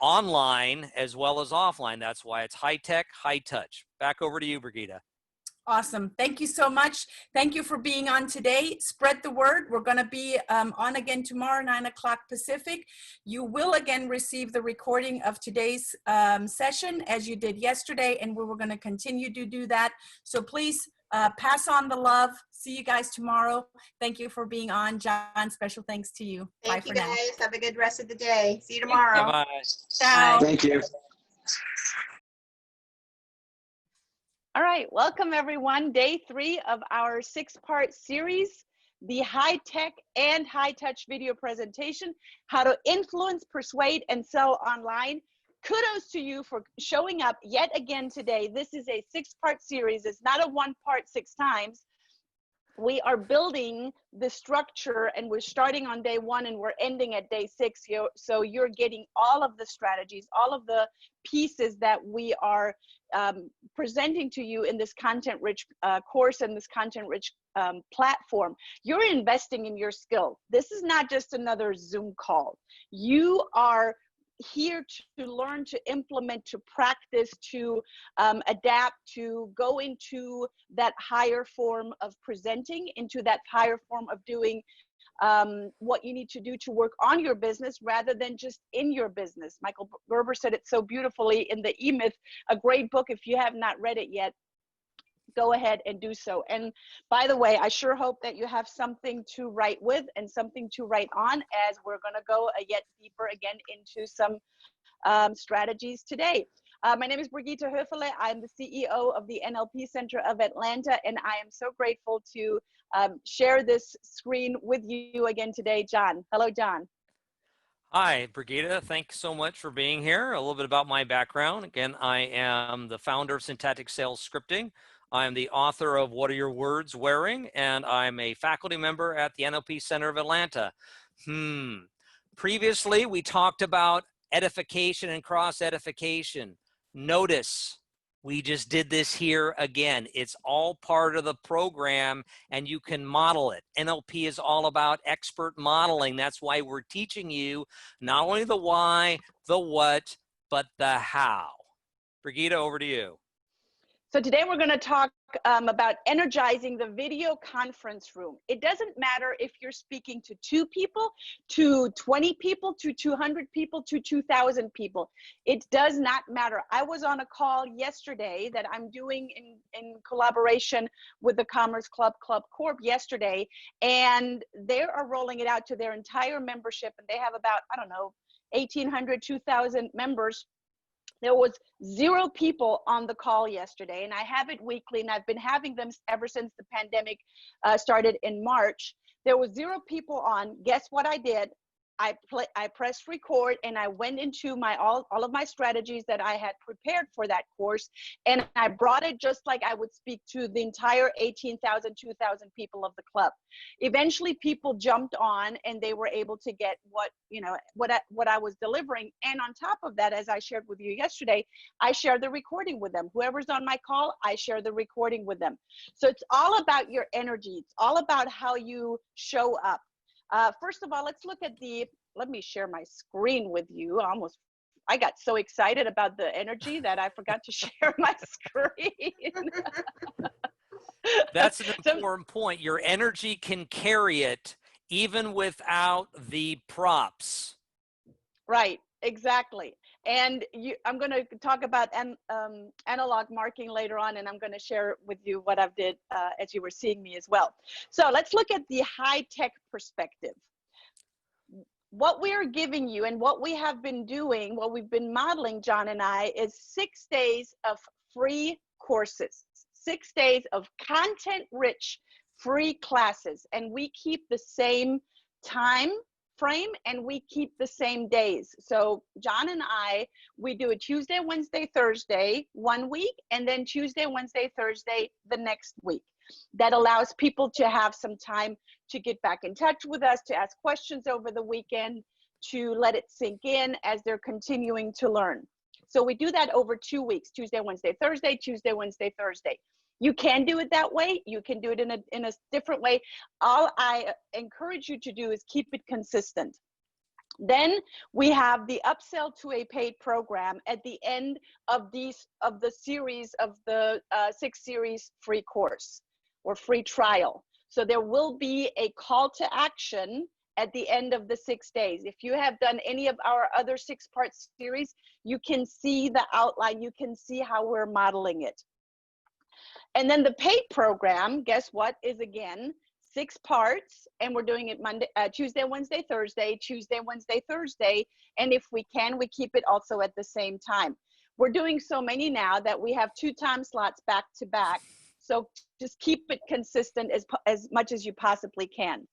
online as well as offline. That's why it's high tech, high touch. Back over to you, Brigitta. Awesome. Thank you so much. Thank you for being on today. Spread the word. We're going to be on again tomorrow, 9 o'clock Pacific. You will again receive the recording of today's session as you did yesterday, and we were going to continue to do that. So please pass on the love. See you guys tomorrow. Thank you for being on. John, special thanks to you. Thank Bye you for now. guys. Have a good rest of the day. See you tomorrow. Bye-bye. Ciao. Thank you. All right, welcome everyone. Day 3 of our 6-part series, the high tech and high touch video presentation, how to influence, persuade, and sell online. Kudos to you for showing up yet again today. This is a 6-part series. It's not a 1-part 6 times. We are building the structure, and we're starting on day 1 and we're ending at day 6. So you're getting all of the strategies, all of the pieces that we are presenting to you in this content-rich course and this content-rich platform. You're investing in your skill. This is not just another Zoom call. You are here to learn, to implement, to practice, to adapt, to go into that higher form of presenting, into that higher form of doing what you need to do to work on your business rather than just in your business. Michael Gerber said it so beautifully in the E-Myth, a great book. If you have not read it yet, go ahead and do so. And by the way, I sure hope that you have something to write with and something to write on, as we're going to go yet deeper again into some strategies today. My name is Brigitta Hoeferle. I'm the CEO of the NLP Center of Atlanta, and I am so grateful to share this screen with you again today. John. Hello, John. Hi, Brigitta. Thanks so much for being here. A little bit about my background. Again, I am the founder of Syntactic Sales Scripting. I'm the author of What Are Your Words Wearing? And I'm a faculty member at the NLP Center of Atlanta. Previously, we talked about edification and cross-edification. Notice, we just did this here again. It's all part of the program, and you can model it. NLP is all about expert modeling. That's why we're teaching you not only the why, the what, but the how. Brigitta, over to you. So today we're going to talk about energizing the video conference room. It doesn't matter if you're speaking to 2 people, to 20 people, to 200 people, to 2,000 people. It does not matter. I was on a call yesterday that I'm doing in collaboration with the Commerce Club Corp yesterday, and they are rolling it out to their entire membership, and they have about, I don't know, 1,800, 2,000 members. There was 0 people on the call yesterday, and I have it weekly, and I've been having them ever since the pandemic started in March. There was 0 people on. Guess what I did? I pressed record, and I went into all of my strategies that I had prepared for that course, and I brought it just like I would speak to the entire 18,000, 2,000 people of the club. Eventually, people jumped on, and they were able to get what I was delivering. And on top of that, as I shared with you yesterday, I shared the recording with them. Whoever's on my call, I share the recording with them. So it's all about your energy. It's all about how you show up. First of all, let's look at let me share my screen with you. I got so excited about the energy that I forgot to share my screen. That's an important point. Your energy can carry it even without the props. Right, exactly. And I'm going to talk about analog marking later on, and I'm going to share with you what I've did as you were seeing me as well. So let's look at the high-tech perspective. What we're giving you and what we have been doing, what we've been modeling, John and I, is 6 days of free courses, 6 days of content-rich free classes, and we keep the same time frame and we keep the same days. So John and I, we do a Tuesday, Wednesday, Thursday 1 week, and then Tuesday, Wednesday, Thursday the next week. That allows people to have some time to get back in touch with us, to ask questions over the weekend, to let it sink in as they're continuing to learn. So we do that over 2 weeks, Tuesday, Wednesday, Thursday, Tuesday, Wednesday, Thursday. You can do it that way. You can do it in a different way. All I encourage you to do is keep it consistent. Then we have the upsell to a paid program at the end of the series of the 6 series free course or free trial. So there will be a call to action at the end of the 6 days. If you have done any of our other 6-part series, you can see the outline, you can see how we're modeling it. And then the paid program, guess what, is again 6 parts, and we're doing it Tuesday, Wednesday, Thursday, Tuesday, Wednesday, Thursday, and if we can, we keep it also at the same time. We're doing so many now that we have 2 time slots back to back, so just keep it consistent as much as you possibly can.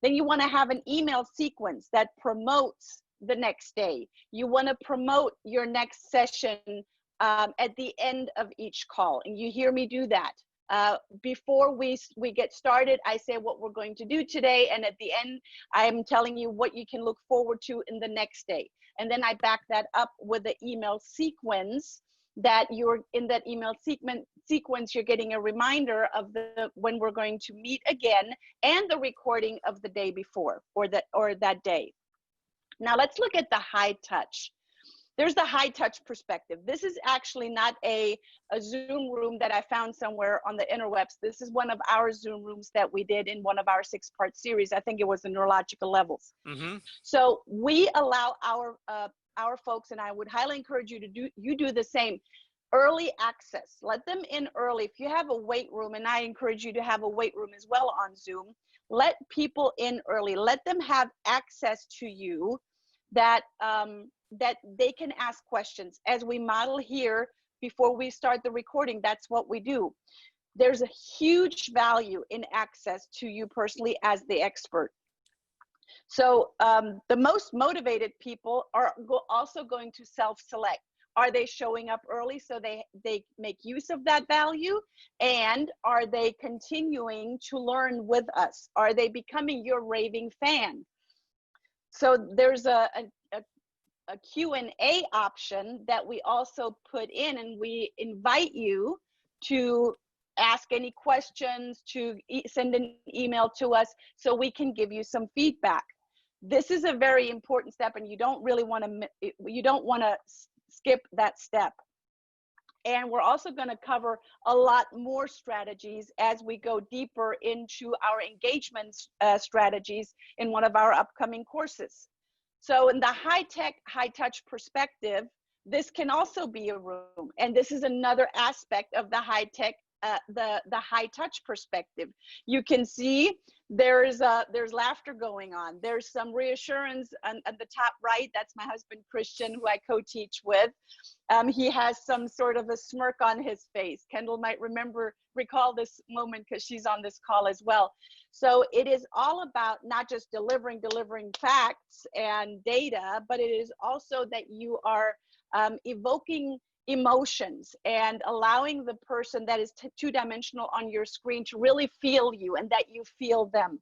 Then you want to have an email sequence that promotes the next day. You want to promote your next session at the end of each call, and you hear me do that. Before we get started, I say what we're going to do today, and at the end, I am telling you what you can look forward to in the next day. And then I back that up with the email sequence that you're in that email sequence, you're getting a reminder of when we're going to meet again and the recording of the day before or that day. Now let's look at the high touch. There's the high touch perspective. This is actually not a Zoom room that I found somewhere on the interwebs. This is one of our Zoom rooms that we did in one of our 6-part series. I think it was the neurological levels. Mm-hmm. So we allow our folks, and I would highly encourage you to do the same. Early access. Let them in early. If you have a wait room, and I encourage you to have a wait room as well on Zoom, let people in early. Let them have access to you that they can ask questions. As we model here before we start the recording, that's what we do. There's a huge value in access to you personally as the expert. So the most motivated people are also going to self-select. Are they showing up early so they make use of that value? And are they continuing to learn with us? Are they becoming your raving fan? So there's a Q&A option that we also put in, and we invite you to ask any questions, to send an email to us so we can give you some feedback. This is a very important step, and you don't want to skip that step. And we're also going to cover a lot more strategies as we go deeper into our engagement strategies in one of our upcoming courses. So in the high-tech, high-touch perspective, this can also be a room. And this is another aspect of the high-tech, the high-touch perspective. You can see there's laughter going on. There's some reassurance at the top right. That's my husband, Christian, who I co-teach with. He has some sort of a smirk on his face. Kendall might recall this moment because she's on this call as well. So it is all about not just delivering facts and data, but it is also that you are evoking emotions and allowing the person that is two-dimensional on your screen to really feel you and that you feel them.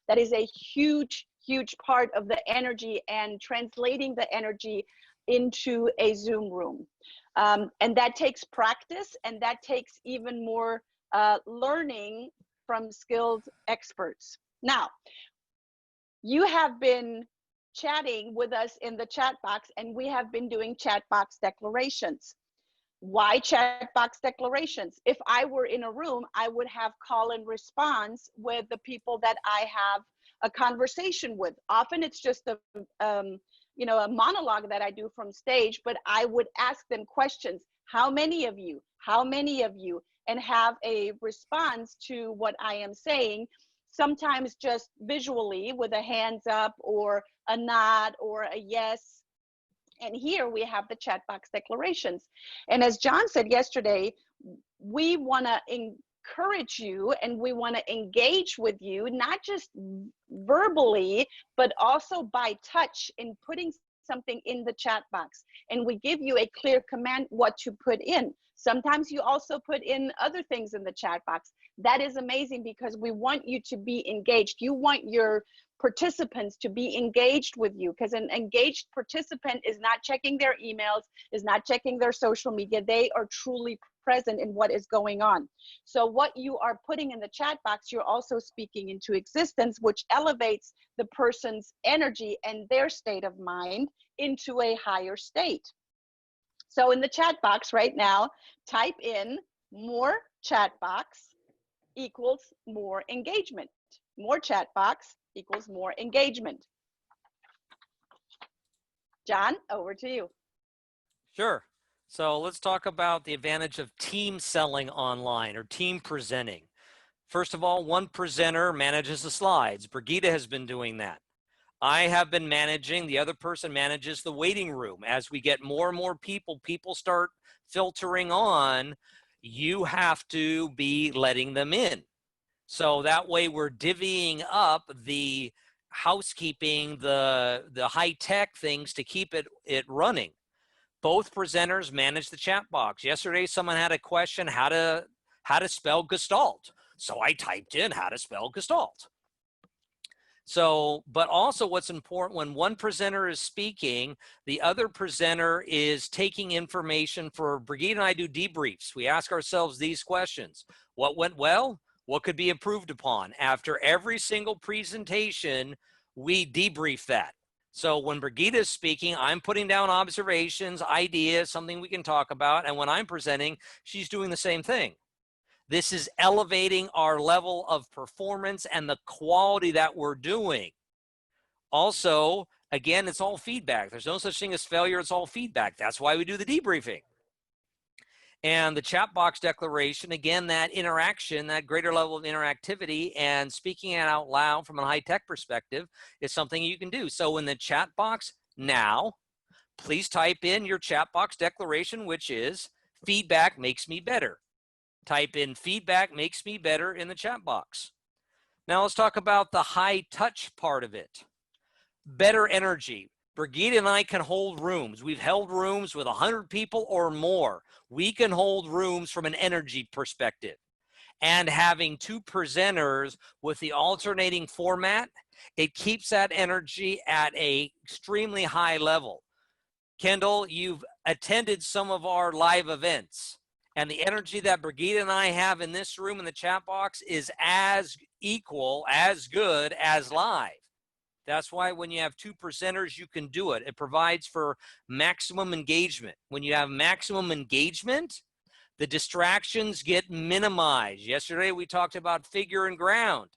That is a huge, huge part of the energy and translating the energy into a Zoom room. And that takes practice, and that takes even more learning from skilled experts. Now, you have been chatting with us in the chat box, and we have been doing chat box declarations. Why chat box declarations? If I were in a room, I would have call and response with the people that I have a conversation with. Often it's just a monologue that I do from stage, but I would ask them questions. How many of you? How many of you? And have a response to what I am saying, sometimes just visually with a hands up or a nod or a yes. And here we have the chat box declarations. And as John said yesterday, we want to encourage you and we want to engage with you, not just verbally, but also by touch in putting something in the chat box. And we give you a clear command what to put in. Sometimes you also put in other things in the chat box. That is amazing because we want you to be engaged. You want your participants to be engaged with you, because an engaged participant is not checking their emails, is not checking their social media. They are truly present in what is going on. So what you are putting in the chat box, you're also speaking into existence, which elevates the person's energy and their state of mind into a higher state. So in the chat box right now, type in more chat box equals more engagement. More chat box equals more engagement. John, over to you. Sure. So let's talk about the advantage of team selling online or team presenting. First of all, one presenter manages the slides. Brigitta has been doing that. I have been managing, the other person manages the waiting room. As we get more and more people start filtering on, you have to be letting them in. So that way we're divvying up the housekeeping, the high-tech things to keep it running. Both presenters manage the chat box. Yesterday, someone had a question, how to spell Gestalt. So I typed in how to spell Gestalt. So, but also what's important, when one presenter is speaking, the other presenter is taking information. For Brigitte and I do debriefs. We ask ourselves these questions. What went well? What could be improved upon? After every single presentation, we debrief that. So when Brigitte is speaking, I'm putting down observations, ideas, something we can talk about. And when I'm presenting, she's doing the same thing. This is elevating our level of performance and the quality that we're doing. Also, again, it's all feedback. There's no such thing as failure. It's all feedback. That's why we do the debriefing. And the chat box declaration, again, that interaction, that greater level of interactivity and speaking it out loud from a high-tech perspective is something you can do. So in the chat box now, please type in your chat box declaration, which is feedback makes me better. Type in feedback makes me better in the chat box. Now let's talk about the high touch part of it. Better energy. Brigitte and I can hold rooms. We've held rooms with 100 people or more. We can hold rooms from an energy perspective. And having two presenters with the alternating format, it keeps that energy at an extremely high level. Kendall, you've attended some of our live events, and the energy that Brigitte and I have in this room in the chat box is as equal, as good as live. That's why when you have two presenters, you can do it. It provides for maximum engagement. When you have maximum engagement, the distractions get minimized. Yesterday, we talked about figure and ground.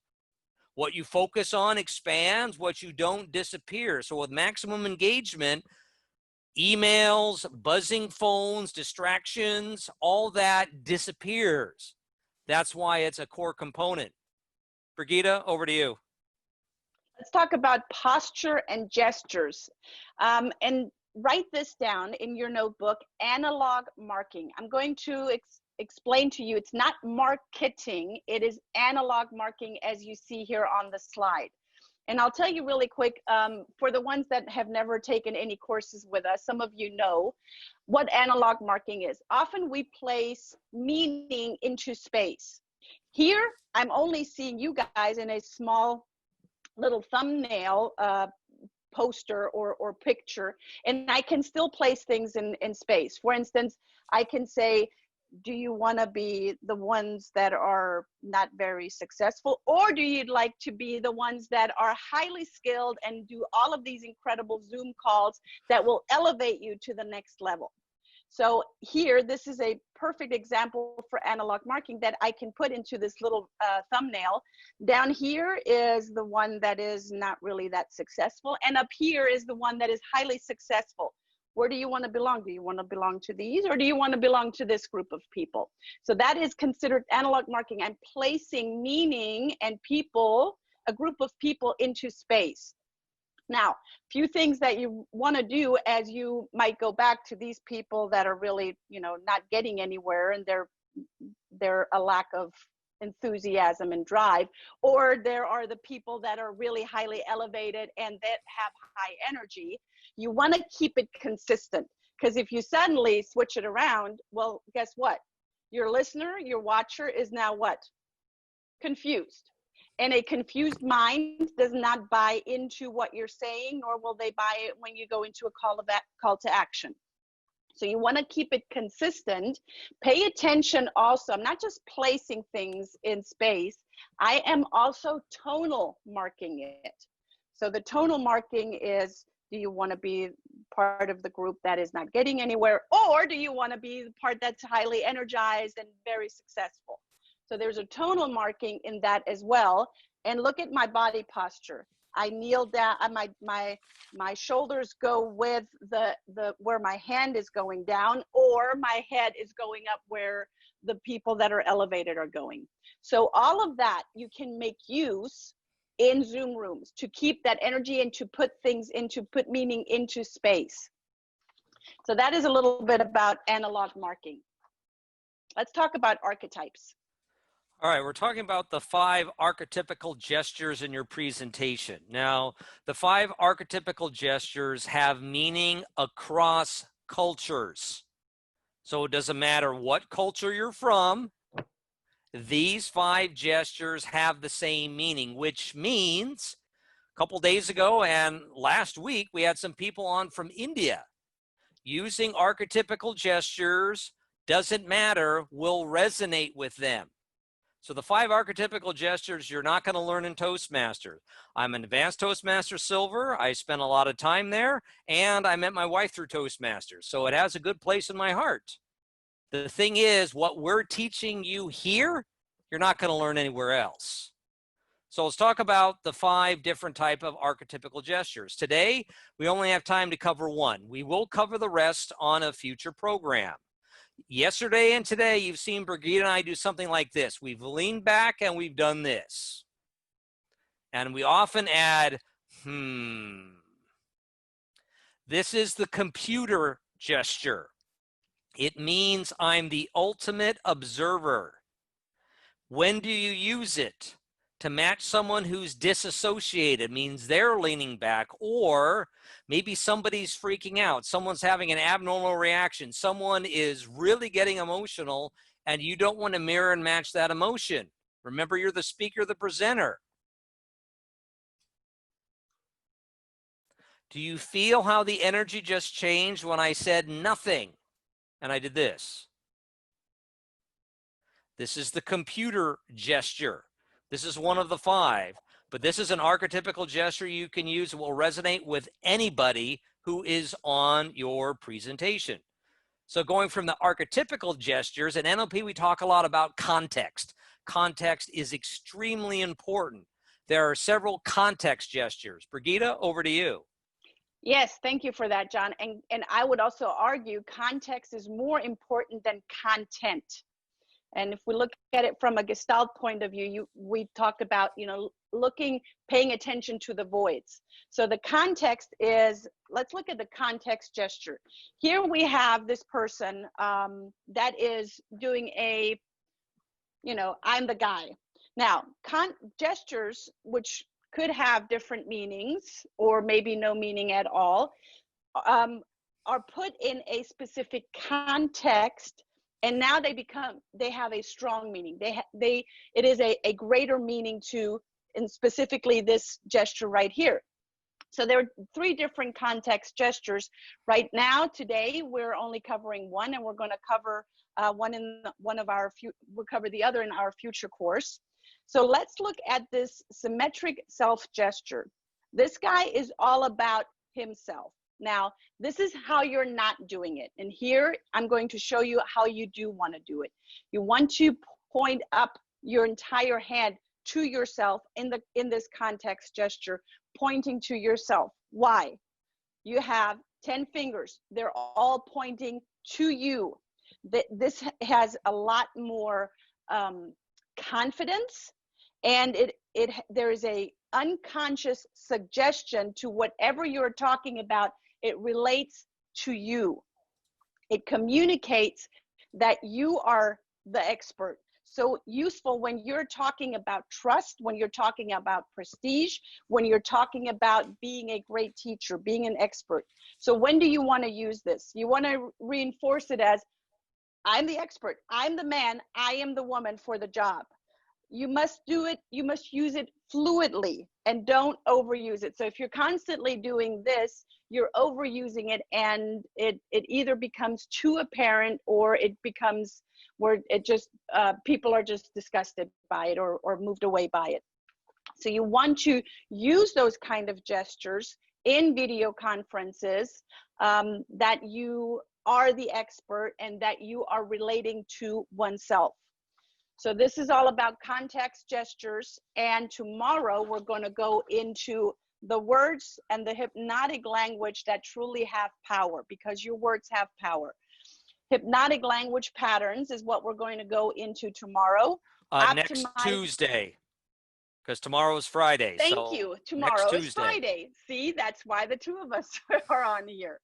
What you focus on expands, what you don't disappears. So with maximum engagement, emails, buzzing phones, distractions, all that disappears. That's why it's a core component. Brigitta, over to you. Let's talk about posture and gestures. And write this down in your notebook, analog marking. I'm going to explain to you, it's not marketing, it is analog marking as you see here on the slide. And I'll tell you really quick, for the ones that have never taken any courses with us, some of you know what analog marking is. Often we place meaning into space. Here, I'm only seeing you guys in a small little thumbnail poster or picture, and I can still place things in space. For instance, I can say, do you want to be the ones that are not very successful, or do you like to be the ones that are highly skilled and do all of these incredible Zoom calls that will elevate you to the next level? So here, this is a perfect example for analog marking that I can put into this little thumbnail. Down here is the one that is not really that successful, and up here is the one that is highly successful. Where do you want to belong? Do you want to belong to these, or do you want to belong to this group of people? So that is considered analog marking. I'm placing meaning and people, a group of people, into space. Now, few things that you want to do as you might go back to these people that are really, you know, not getting anywhere, and they're a lack of enthusiasm and drive, or there are the people that are really highly elevated and that have high energy. You want to keep it consistent, because if you suddenly switch it around, well, guess what? Your listener, your watcher is now what? Confused. And a confused mind does not buy into what you're saying, nor will they buy it when you go into a call to action. So you want to keep it consistent. Pay attention also. I'm not just placing things in space. I am also tonal marking it. So the tonal marking is, do you want to be part of the group that is not getting anywhere, or do you want to be the part that's highly energized and very successful? So there's a tonal marking in that as well. And look at my body posture. I kneel down, my shoulders go with the where my hand is going down, or my head is going up where the people that are elevated are going. So all of that you can make use in Zoom rooms to keep that energy and to put things into, put meaning into space. So that is a little bit about analog marking. Let's talk about archetypes. All right, we're talking about the 5 archetypical gestures in your presentation. Now, the 5 archetypical gestures have meaning across cultures. So it doesn't matter what culture you're from, these 5 gestures have the same meaning, which means a couple days ago and last week, we had some people on from India. Using archetypical gestures, doesn't matter, will resonate with them. So the 5 archetypical gestures you're not going to learn in Toastmasters. I'm an advanced Toastmaster Silver. I spent a lot of time there, and I met my wife through Toastmasters. So it has a good place in my heart. The thing is, what we're teaching you here, you're not going to learn anywhere else. So let's talk about the 5 different type of archetypical gestures. Today, we only have time to cover one. We will cover the rest on a future program. Yesterday and today, you've seen Brigitta and I do something like this. We've leaned back and we've done this. And we often add, This is the computer gesture. It means I'm the ultimate observer. When do you use it? To match someone who's disassociated, means they're leaning back, or maybe somebody's freaking out. Someone's having an abnormal reaction. Someone is really getting emotional, and you don't want to mirror and match that emotion. Remember, you're the speaker, the presenter. Do you feel how the energy just changed when I said nothing and I did this? This is the computer gesture. This is one of the 5, but this is an archetypical gesture you can use. It will resonate with anybody who is on your presentation. So going from the archetypical gestures, in NLP, we talk a lot about context. Context is extremely important. There are several context gestures. Brigitta, over to you. Yes, thank you for that, John. And I would also argue context is more important than content. And if we look at it from a Gestalt point of view, we talked about, paying attention to the voids. So the context is, let's look at the context gesture. Here we have this person that is doing a, I'm the guy. Now, gestures, which could have different meanings or maybe no meaning at all, are put in a specific context. And now they have a strong meaning. It is a greater meaning to, and specifically this gesture right here. So there are 3 different context gestures. Right now, today, we're only covering one, and we're going to cover we'll cover the other in our future course. So let's look at this symmetric self gesture. This guy is all about himself. Now, this is how you're not doing it. And here, I'm going to show you how you do want to do it. You want to point up your entire hand to yourself in this context gesture, pointing to yourself. Why? You have 10 fingers. They're all pointing to you. This has a lot more confidence, and there is a unconscious suggestion to whatever you're talking about. It relates to you. It communicates that you are the expert. So useful when you're talking about trust, when you're talking about prestige, when you're talking about being a great teacher, being an expert. So when do you want to use this? You want to reinforce it as, I'm the expert, I'm the man, I am the woman for the job. you must do it, you must use it fluidly and don't overuse it. So if you're constantly doing this, you're overusing it, and it either becomes too apparent, or it becomes where it just, people are just disgusted by it, or moved away by it. So you want to use those kind of gestures in video conferences, that you are the expert and that you are relating to oneself. So this is all about context gestures, and tomorrow we're going to go into the words and the hypnotic language that truly have power, because your words have power. Hypnotic language patterns is what we're going to go into tomorrow. Next Tuesday, because tomorrow is Friday. Thank you. Tomorrow is Friday. See, that's why the two of us are on here.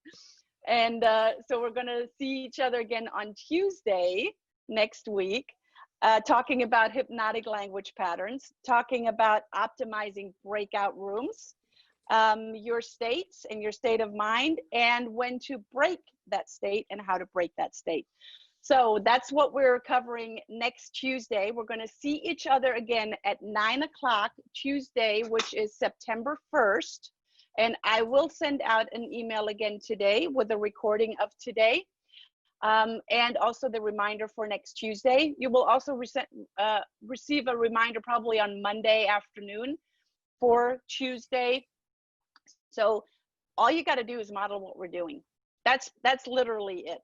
And so we're going to see each other again on Tuesday next week, talking about hypnotic language patterns, talking about optimizing breakout rooms, your states and your state of mind, and when to break that state and how to break that state. So that's what we're covering next Tuesday. We're going to see each other again at 9 o'clock Tuesday, which is September 1st. And I will send out an email again today with a recording of today, and also the reminder for next Tuesday. You will also receive a reminder probably on Monday afternoon for Tuesday. So all you got to do is model what we're doing. That's literally it.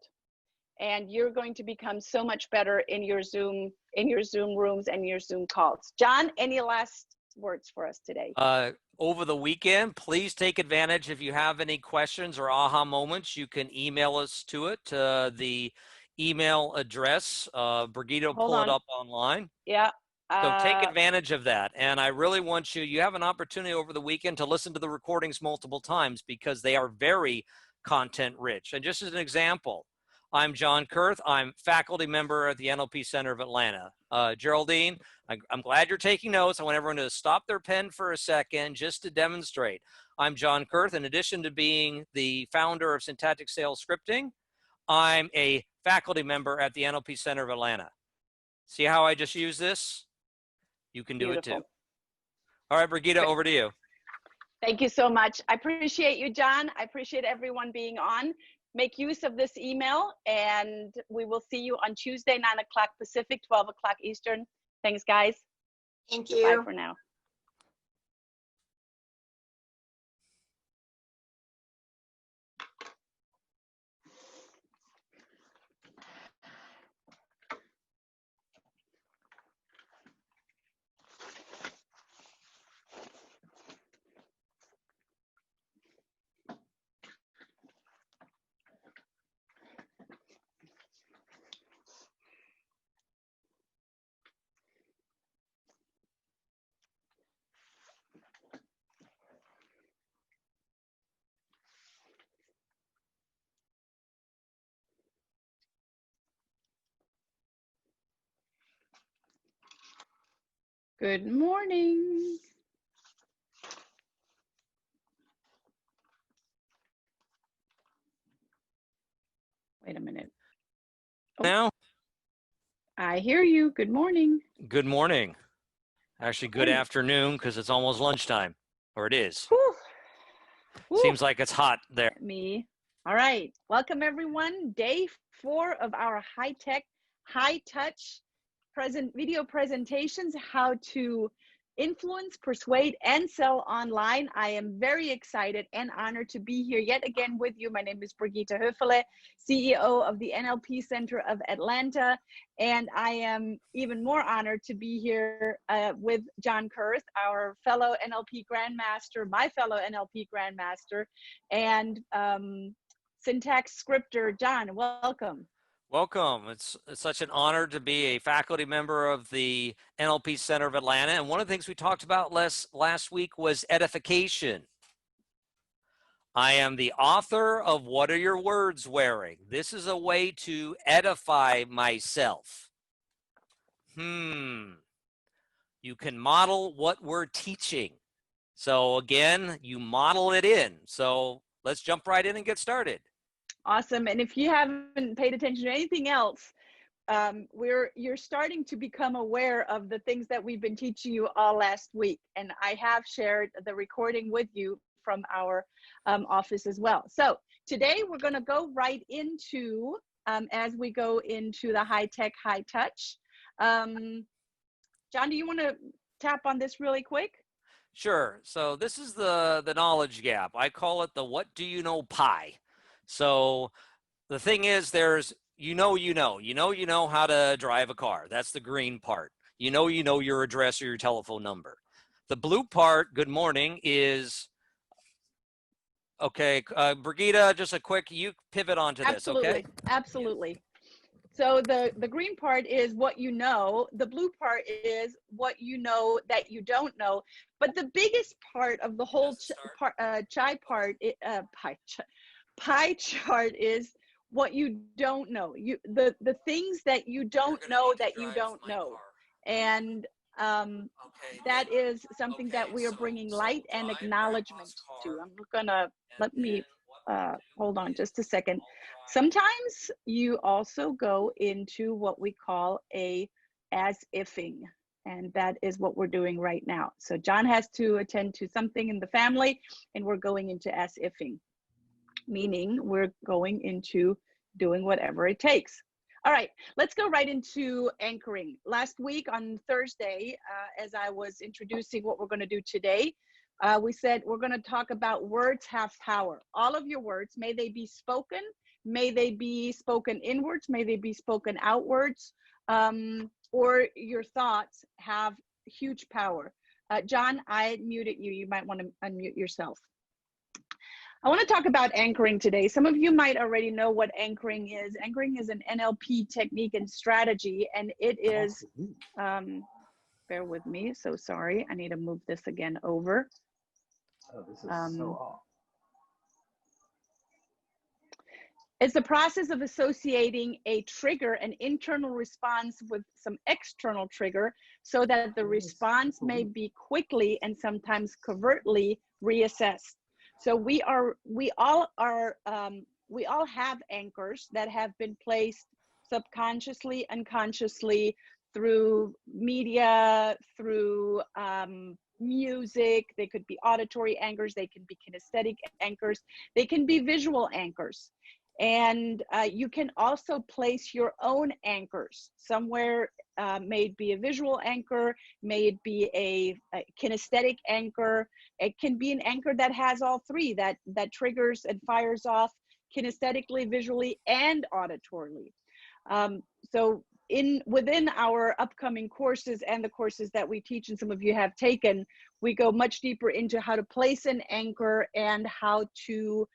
And you're going to become so much better in your Zoom rooms and your Zoom calls. John, any last words for us today? Over the weekend, please take advantage. If you have any questions or aha moments, you can email us to it, the email address. Brigitta will pull it up online. Yeah. So take advantage of that. And I really want you have an opportunity over the weekend to listen to the recordings multiple times, because they are very content rich. And just as an example, I'm John Kurth. I'm faculty member at the NLP Center of Atlanta. Geraldine, I'm glad you're taking notes. I want everyone to stop their pen for a second just to demonstrate. I'm John Kurth. In addition to being the founder of Syntactic Sales Scripting, I'm a faculty member at the NLP Center of Atlanta. See how I just use this? You can do Beautiful. it too. All right, Brigitta, over to you. Thank you so much. I appreciate you, John. I appreciate everyone being on. Make use of this email, and we will see you on Tuesday, 9 o'clock Pacific, 12 o'clock Eastern. Thanks, guys. Thank you. Bye for now. Good morning. Wait a minute. Oh, now? I hear you. Good morning. Good morning. Actually, good afternoon, because it's almost lunchtime, or it is. Whew. Whew. Seems like it's hot there. Me. All right. Welcome, everyone. Day 4 of our high-tech, high-touch video presentations, how to influence, persuade, and sell online. I am very excited and honored to be here yet again with you. My name is Brigitta Hoeferle, CEO of the NLP Center of Atlanta, and I am even more honored to be here with John Kurth, our fellow NLP Grandmaster, my fellow NLP Grandmaster, and syntax scripter. John, welcome. Welcome. It's such an honor to be a faculty member of the NLP Center of Atlanta. And one of the things we talked about last week was edification. I am the author of What Are Your Words Wearing? This is a way to edify myself. You can model what we're teaching. So again, you model it in. So let's jump right in and get started. Awesome. And if you haven't paid attention to anything else, you're starting to become aware of the things that we've been teaching you all last week. And I have shared the recording with you from our office as well. So today we're going to go right into, as we go into the high tech, high touch. John, do you want to tap on this really quick? Sure. So this is the knowledge gap. I call it the what do you know pie. So the thing is, there's you know how to drive a car. That's the green part. You know your address or your telephone number. The blue part, good morning, is okay. Brigitta, just a quick, you pivot onto this, okay? Absolutely. So the green part is what you know. The blue part is what you know that you don't know. But the biggest part of the whole pie chart is what you don't know. The things that you don't know that you don't know. And that is something that we are bringing light and acknowledgement to. I'm gonna, let me hold on just a second. Sometimes you also go into what we call a as-ifing, and that is what we're doing right now. So John has to attend to something in the family, and we're going into as-ifing, meaning we're going into doing whatever it takes. All right, let's go right into anchoring. Last week on Thursday, as I was introducing what we're going to do today, we said we're going to talk about words have power. All of your words, may they be spoken, may they be spoken inwards, may they be spoken outwards, or your thoughts have huge power. John, I muted you. You might want to unmute yourself. I want to talk about anchoring today. Some of you might already know what anchoring is. Anchoring is an NLP technique and strategy, and it is, bear with me, so sorry. I need to move this again over. Oh, this is so off. It's the process of associating a trigger, an internal response, with some external trigger so that the response may be quickly and sometimes covertly reassessed. So we all have anchors that have been placed subconsciously, unconsciously, through media, through music. They could be auditory anchors, they can be kinesthetic anchors, they can be visual anchors. And you can also place your own anchors somewhere. May it be a visual anchor, may it be a kinesthetic anchor. It can be an anchor that has all three, that triggers and fires off kinesthetically, visually, and auditorily. So within our upcoming courses and the courses that we teach, and some of you have taken, we go much deeper into how to place an anchor and how to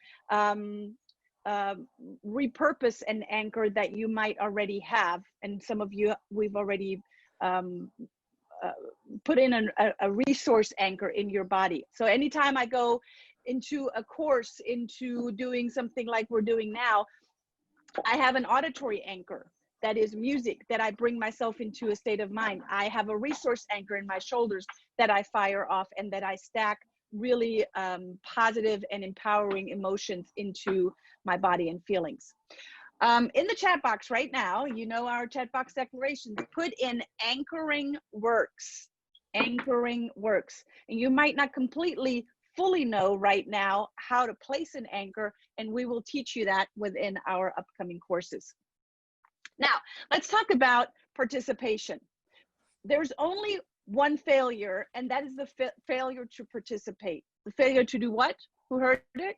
repurpose an anchor that you might already have. And some of you, we've already put in a resource anchor in your body. So anytime I go into a course, into doing something like we're doing now, I have an auditory anchor that is music, that I bring myself into a state of mind. I have a resource anchor in my shoulders that I fire off and that I stack really positive and empowering emotions into my body and feelings. In the chat box right now, you know our chat box declarations, put in anchoring works. Anchoring works. And you might not completely fully know right now how to place an anchor, and we will teach you that within our upcoming courses. Now, let's talk about participation. There's only one failure, and that is the failure to participate. The failure to do what? Who heard it?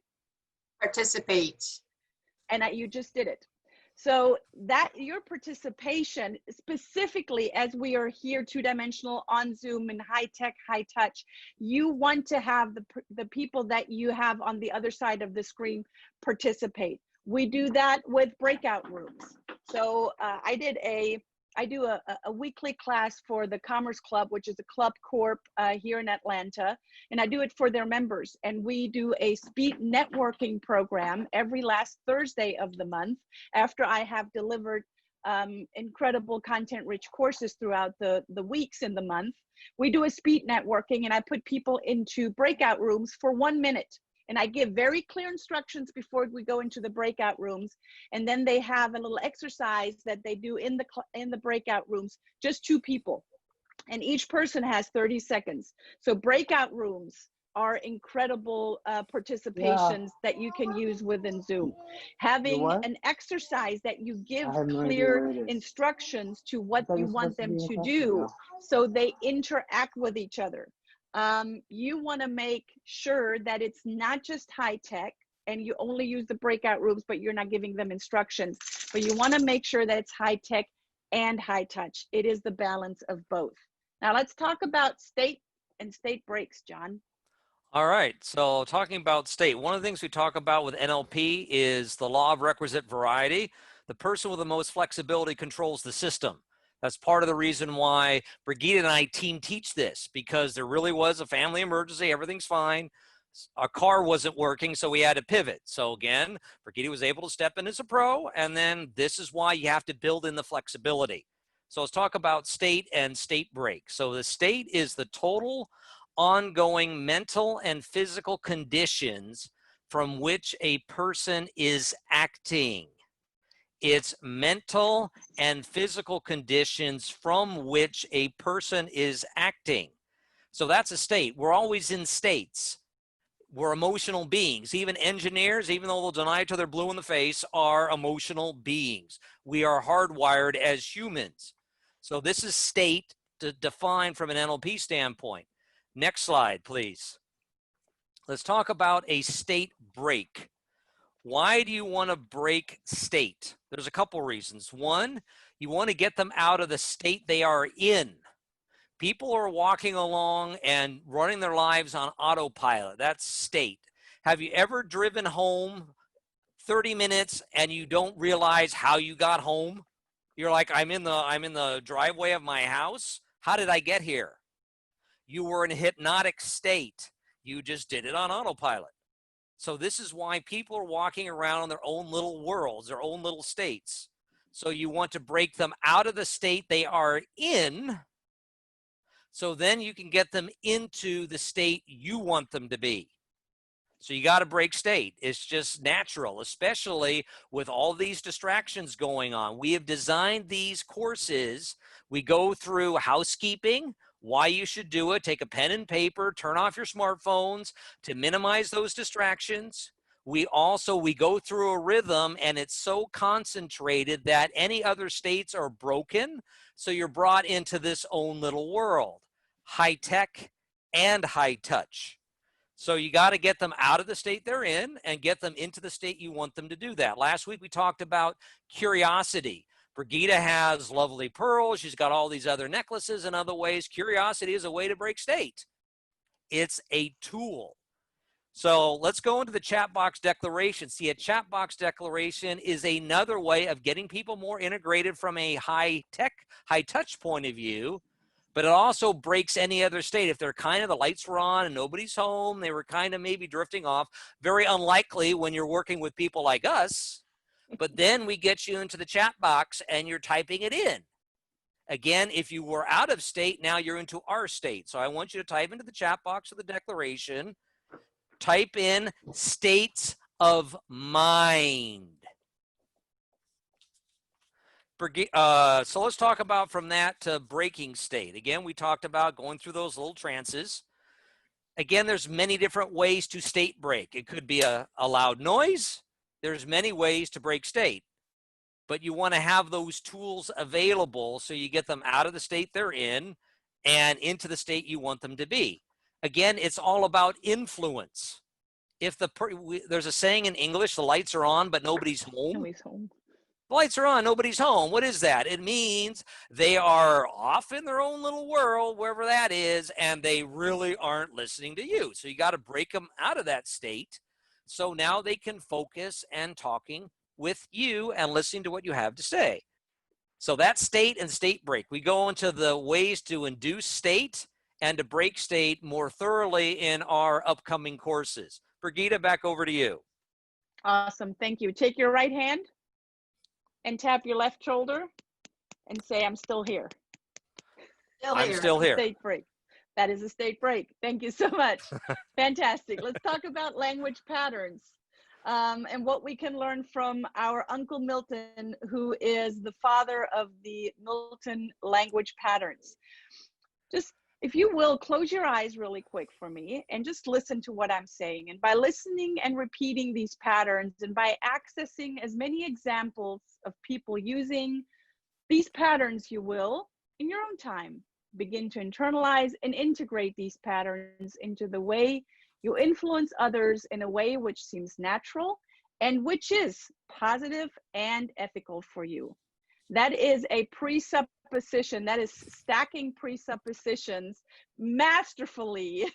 Participate. And you just did it. So that your participation, specifically as we are here two-dimensional on Zoom and high tech, high touch, you want to have the people that you have on the other side of the screen participate. We do that with breakout rooms. So I do a weekly class for the Commerce Club, which is a club corp here in Atlanta, and I do it for their members. And we do a speed networking program every last Thursday of the month after I have delivered incredible content-rich courses throughout the weeks in the month. We do a speed networking, and I put people into breakout rooms for 1 minute. And I give very clear instructions before we go into the breakout rooms. And then they have a little exercise that they do in the breakout rooms, just 2 people. And each person has 30 seconds. So breakout rooms are incredible participations that you can use within Zoom. Having an exercise that you give clear instructions to what you want them to do, so they interact with each other. You want to make sure that it's not just high tech and you only use the breakout rooms, but you're not giving them instructions. But you want to make sure that it's high tech and high touch. It is the balance of both. Now let's talk about state and state breaks, John. All right, so talking about state, one of the things we talk about with NLP is the law of requisite variety. The person with the most flexibility controls the system. That's part of the reason why Brigitta and I team teach this, because there really was a family emergency, everything's fine. Our car wasn't working, so we had to pivot. So again, Brigitta was able to step in as a pro, and then this is why you have to build in the flexibility. So let's talk about state and state break. So the state is the total ongoing mental and physical conditions from which a person is acting. It's mental and physical conditions from which a person is acting. So that's a state. We're always in states. We're emotional beings. Even engineers, even though they'll deny it till they're blue in the face, are emotional beings. We are hardwired as humans. So this is state defined from an NLP standpoint. Next slide, please. Let's talk about a state break. Why do you want to break state? There's a couple reasons. One, you want to get them out of the state they are in. People are walking along and running their lives on autopilot. That's state. Have you ever driven home 30 minutes and you don't realize how you got home? You're like, I'm in the driveway of my house. How did I get here? You were in a hypnotic state. You just did it on autopilot. So this is why people are walking around in their own little worlds, their own little states. So you want to break them out of the state they are in, so then you can get them into the state you want them to be. So you got to break state. It's just natural, especially with all these distractions going on. We have designed these courses. We go through housekeeping, why you should do it, take a pen and paper, turn off your smartphones to minimize those distractions. We go through a rhythm, and it's so concentrated that any other states are broken. So you're brought into this own little world, high tech and high touch. So you got to get them out of the state they're in and get them into the state you want them to do that. Last week we talked about curiosity. Brigitta has lovely pearls. She's got all these other necklaces and other ways. Curiosity is a way to break state. It's a tool. So let's go into the chat box declaration. See, a chat box declaration is another way of getting people more integrated from a high tech, high touch point of view. But it also breaks any other state. If they're kind of, the lights were on and nobody's home, they were kind of maybe drifting off. Very unlikely when you're working with people like us. But then we get you into the chat box and you're typing it in. Again, if you were out of state, now you're into our state. So I want you to type into the chat box of the declaration, type in states of mind. So let's talk about from that to breaking state. Again, we talked about going through those little trances. Again, there's many different ways to state break. It could be a loud noise. There's many ways to break state. But you want to have those tools available so you get them out of the state they're in and into the state you want them to be. Again, it's all about influence. If there's a saying in English, the lights are on, but nobody's home. Nobody's home. The lights are on, nobody's home. What is that? It means they are off in their own little world, wherever that is, and they really aren't listening to you. So you got to break them out of that state. So now they can focus and talking with you and listening to what you have to say. So that's state and state break. We go into the ways to induce state and to break state more thoroughly in our upcoming courses. Brigitta, back over to you. Awesome. Thank you. Take your right hand and tap your left shoulder and say, I'm still here. Still I'm here. still here. State break. That is a state break. Thank you so much. Fantastic. Let's talk about language patterns and what we can learn from our Uncle Milton, who is the father of the Milton language patterns. Just, if you will, close your eyes really quick for me and just listen to what I'm saying. And by listening and repeating these patterns, and by accessing as many examples of people using these patterns, you will, in your own time, begin to internalize and integrate these patterns into the way you influence others in a way which seems natural and which is positive and ethical for you. That is a presupposition, that is stacking presuppositions masterfully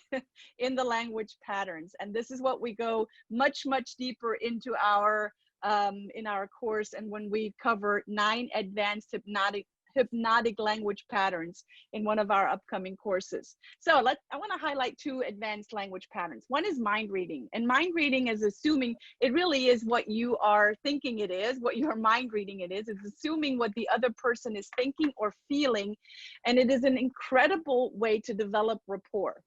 in the language patterns. And this is what we go much, much deeper into our in our course, and when we cover 9 advanced hypnotic language patterns in one of our upcoming courses. So I want to highlight 2 advanced language patterns. One is mind reading, and mind reading is assuming it really is what you are thinking it is, what your mind reading it is. It's assuming what the other person is thinking or feeling, and it is an incredible way to develop rapport.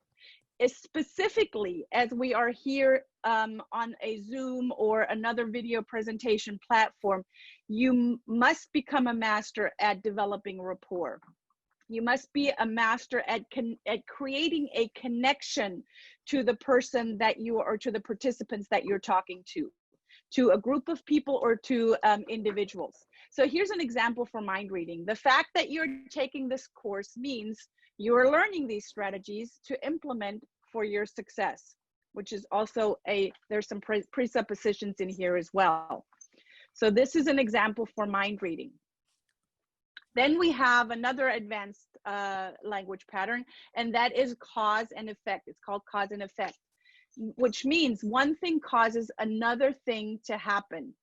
Specifically, as we are here on a Zoom or another video presentation platform, you must become a master at developing rapport. You must be a master at creating a connection to the person that you are, or to the participants that you're talking to a group of people or to individuals. So here's an example for mind reading. The fact that you're taking this course means you're learning these strategies to implement for your success, which is also there's some presuppositions in here as well. So this is an example for mind reading. Then we have another advanced language pattern, and that is cause and effect. It's called cause and effect, which means one thing causes another thing to happen.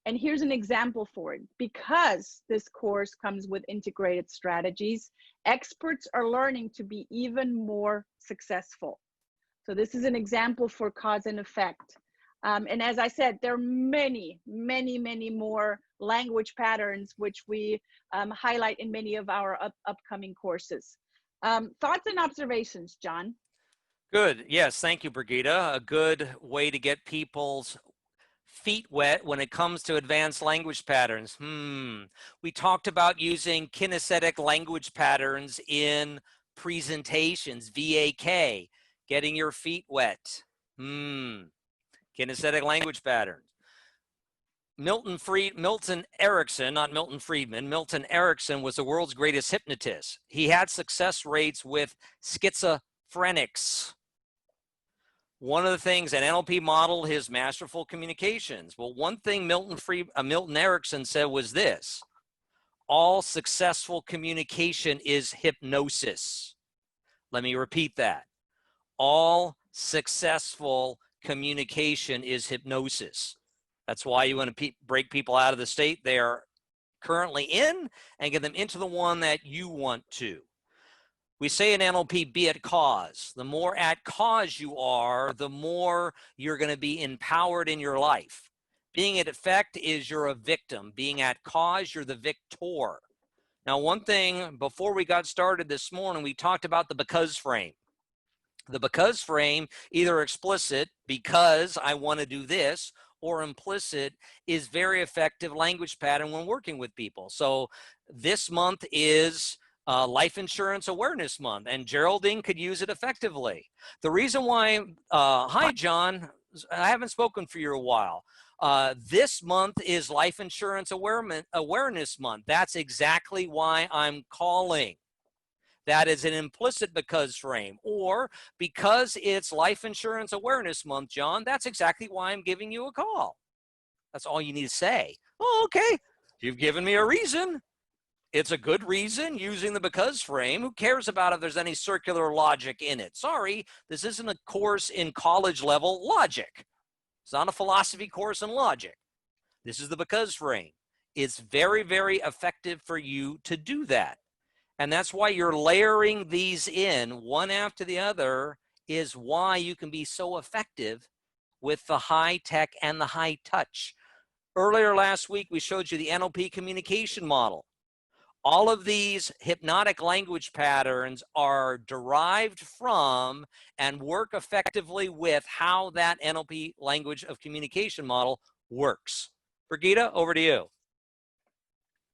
And here's an example for it. Because this course comes with integrated strategies, experts are learning to be even more successful. So this is an example for cause and effect. And as I said, there are many, many, many more language patterns which we highlight in many of our upcoming courses. Thoughts and observations, John? Good. Yes, thank you, Brigitta. A good way to get people's feet wet when it comes to advanced language patterns. We talked about using kinesthetic language patterns in presentations, VAK, getting your feet wet. Kinesthetic language patterns. Milton Erickson, not Milton Friedman, Milton Erickson was the world's greatest hypnotist. He had success rates with schizophrenics. One of the things, an NLP modeled his masterful communications. Well, one thing Milton Erickson said was this: all successful communication is hypnosis. Let me repeat that. All successful communication is hypnosis. That's why you want to break people out of the state they are currently in and get them into the one that you want to. We say in NLP, be at cause. The more at cause you are, the more you're going to be empowered in your life. Being at effect is you're a victim. Being at cause, you're the victor. Now, one thing, before we got started this morning, we talked about the because frame. The because frame, either explicit, because I want to do this, or implicit, is very effective language pattern when working with people. So this month is Life Insurance Awareness Month, and Geraldine could use it effectively. The reason why, hi John, I haven't spoken for you a while. This month is Life Insurance Awareness Month. That's exactly why I'm calling. That is an implicit because frame. Or because it's Life Insurance Awareness Month, John, that's exactly why I'm giving you a call. That's all you need to say. Oh, okay, you've given me a reason. It's a good reason using the because frame. Who cares about if there's any circular logic in it? Sorry, this isn't a course in college level logic. It's not a philosophy course in logic. This is the because frame. It's very, very effective for you to do that. And that's why you're layering these in one after the other, is why you can be so effective with the high tech and the high touch. Earlier last week, we showed you the NLP communication model. All of these hypnotic language patterns are derived from and work effectively with how that NLP language of communication model works. Brigitta, over to you.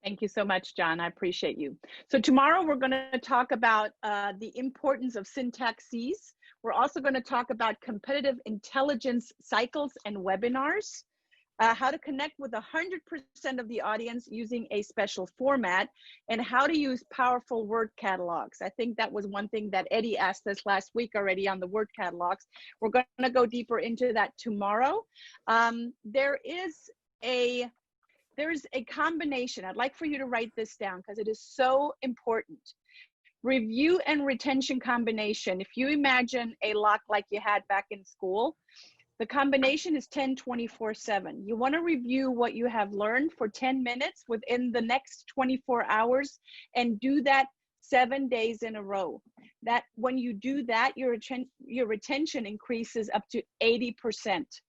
Thank you so much, John. I appreciate you. So tomorrow we're going to talk about the importance of syntaxes. We're also going to talk about competitive intelligence cycles and webinars. How to connect with 100% of the audience using a special format, and how to use powerful word catalogs. I think that was one thing that Eddie asked us last week already on the word catalogs. We're going to go deeper into that tomorrow. There is a combination. I'd like for you to write this down because it is so important. Review and retention combination. If you imagine a lock like you had back in school, the combination is 10, 24/7. You want to review what you have learned for 10 minutes within the next 24 hours and do that 7 days in a row. That when you do that, your retention increases up to 80%.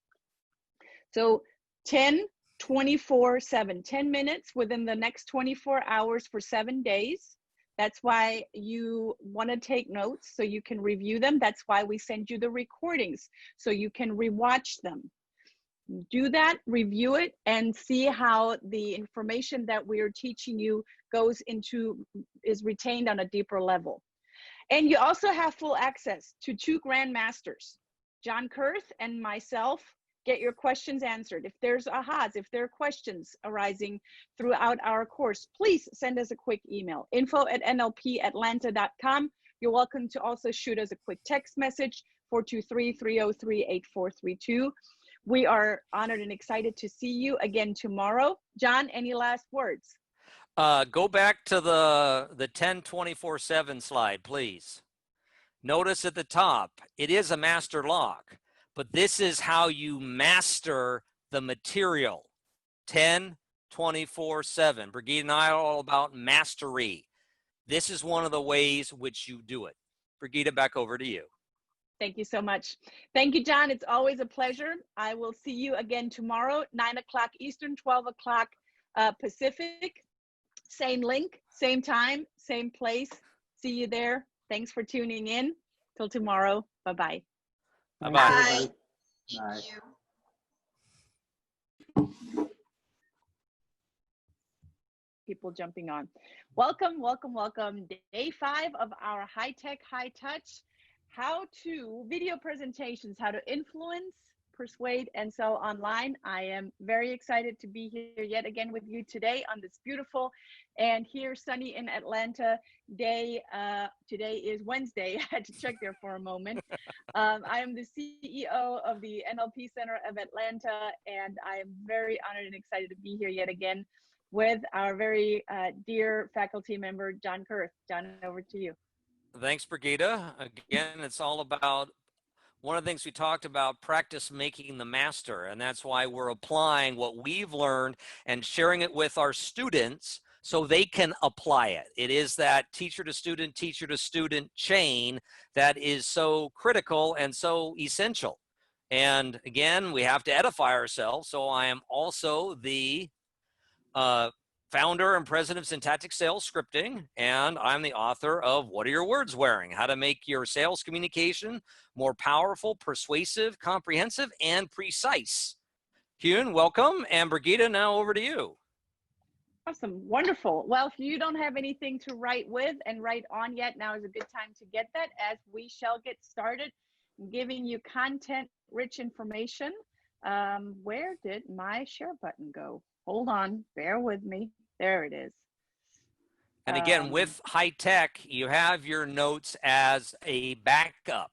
So 10, 24/7, 10 minutes within the next 24 hours for 7 days. That's why you want to take notes so you can review them. That's why we send you the recordings so you can rewatch them. Do that, review it, and see how the information that we are teaching you is retained on a deeper level. And you also have full access to 2 grandmasters, John Kurth and myself. Get your questions answered. If there's ahas, if there are questions arising throughout our course, please send us a quick email, info@nlpatlanta.com. You're welcome to also shoot us a quick text message, 423-303-8432. We are honored and excited to see you again tomorrow. John, any last words? Go back to the 10/24/7 slide, please. Notice at the top, it is a master lock. But this is how you master the material. 10/24/7. Brigitte and I are all about mastery. This is one of the ways which you do it. Brigitte, back over to you. Thank you so much. Thank you, John. It's always a pleasure. I will see you again tomorrow, 9 o'clock Eastern, 12 o'clock Pacific. Same link, same time, same place. See you there. Thanks for tuning in. Till tomorrow. Bye-bye. Bye-bye. Bye. Bye. Thank you. People jumping on. Welcome, welcome, welcome. Day 5 of our high-tech, high-touch, how-to video presentations, how to influence, persuade, and sell online. I am very excited to be here yet again with you today on this beautiful and here sunny in Atlanta day. Today is Wednesday. I had to check there for a moment. I am the CEO of the NLP Center of Atlanta, and I am very honored and excited to be here yet again with our very dear faculty member, John Kurth. John, over to you. Thanks, Brigitte. Again, it's all about one of the things we talked about, practice making the master. And that's why we're applying what we've learned and sharing it with our students so they can apply it. It is that teacher to student chain that is so critical and so essential. And again, we have to edify ourselves. So I am also the founder and president of Syntactic Sales Scripting, and I'm the author of What Are Your Words Wearing? How to Make Your Sales Communication More Powerful, Persuasive, Comprehensive, and Precise. Hyun, welcome, and Brigitte, now over to you. Awesome, wonderful. Well, if you don't have anything to write with and write on yet, now is a good time to get that, as we shall get started giving you content-rich information. Where did my share button go? Hold on, bear with me. There it is. And again, with high tech, you have your notes as a backup.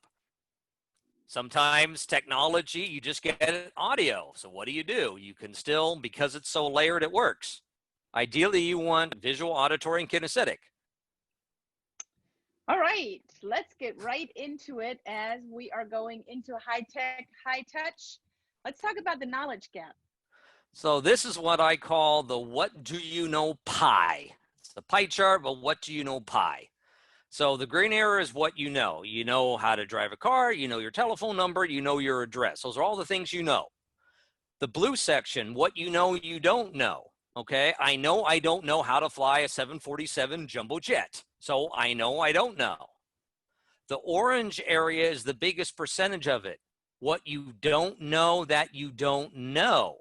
Sometimes technology, you just get audio. So what do? You can still, because it's so layered, it works. Ideally, you want visual, auditory, and kinesthetic. All right, let's get right into it as we are going into high tech, high touch. Let's talk about the knowledge gap. So this is what I call the what do you know pie. It's the pie chart, but what do you know pie? So the green area is what you know. You know how to drive a car, you know your telephone number, you know your address. Those are all the things you know. The blue section, what you know you don't know. Okay, I know I don't know how to fly a 747 jumbo jet. So I know I don't know. The orange area is the biggest percentage of it. What you don't know that you don't know.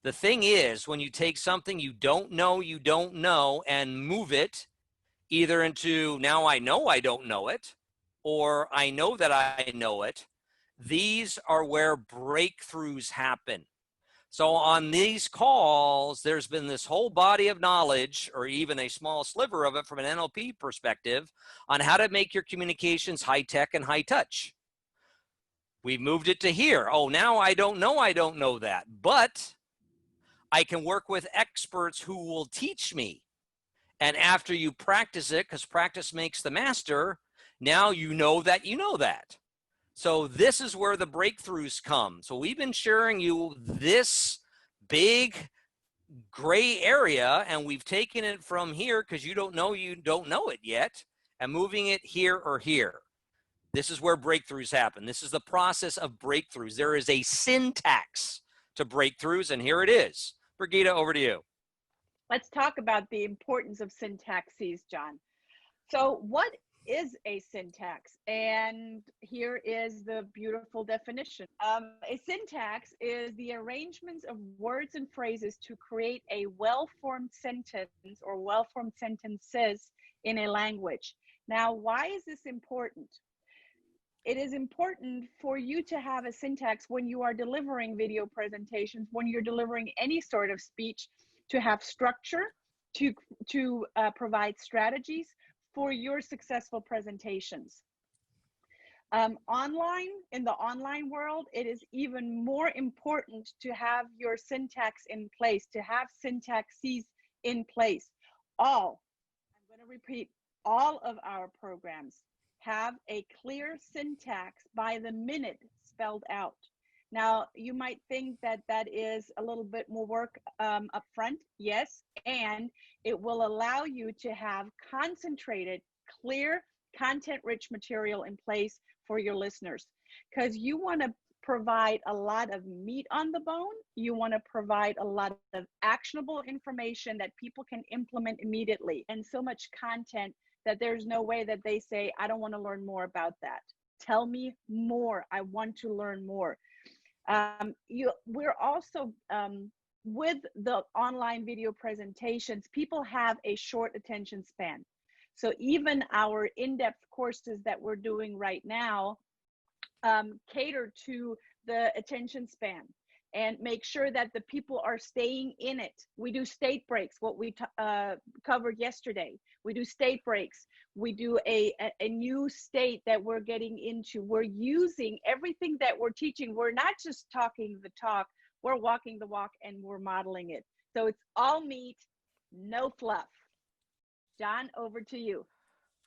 The thing is, when you take something you don't know and move it either into now I know I don't know it, or I know that I know it, these are where breakthroughs happen. So on these calls, there's been this whole body of knowledge, or even a small sliver of it from an NLP perspective, on how to make your communications high tech and high touch. We moved it to here. Oh, now I don't know that, but I can work with experts who will teach me. And after you practice it, because practice makes the master, now you know that you know that. So this is where the breakthroughs come. So we've been sharing you this big gray area, and we've taken it from here because you don't know it yet, and moving it here or here. This is where breakthroughs happen. This is the process of breakthroughs. There is a syntax to breakthroughs, and here it is. Brigitta, over to you. Let's talk about the importance of syntaxes, John. So what is a syntax? And here is the beautiful definition. A syntax is the arrangements of words and phrases to create a well-formed sentence or well-formed sentences in a language. Now, why is this important? It is important for you to have a syntax when you are delivering video presentations, when you're delivering any sort of speech, to have structure, to provide strategies for your successful presentations. Online, in the online world, it is even more important to have your syntax in place, to have syntaxes in place. I'm going to repeat, all of our programs have a clear syntax by the minute spelled out. Now, you might think that that is a little bit more work up front. Yes, and it will allow you to have concentrated, clear, content-rich material in place for your listeners, because you want to provide a lot of meat on the bone. You want to provide a lot of actionable information that people can implement immediately, and so much content that there's no way that they say, I don't want to learn more about that. Tell me more. I want to learn more. We're also, with the online video presentations, people have a short attention span. So even our in-depth courses that we're doing right now cater to the attention span and make sure that the people are staying in it. We do state breaks, what we covered yesterday. We do state breaks. We do a new state that we're getting into. We're using everything that we're teaching. We're not just talking the talk, we're walking the walk, and we're modeling it. So it's all meat, no fluff. John, over to you.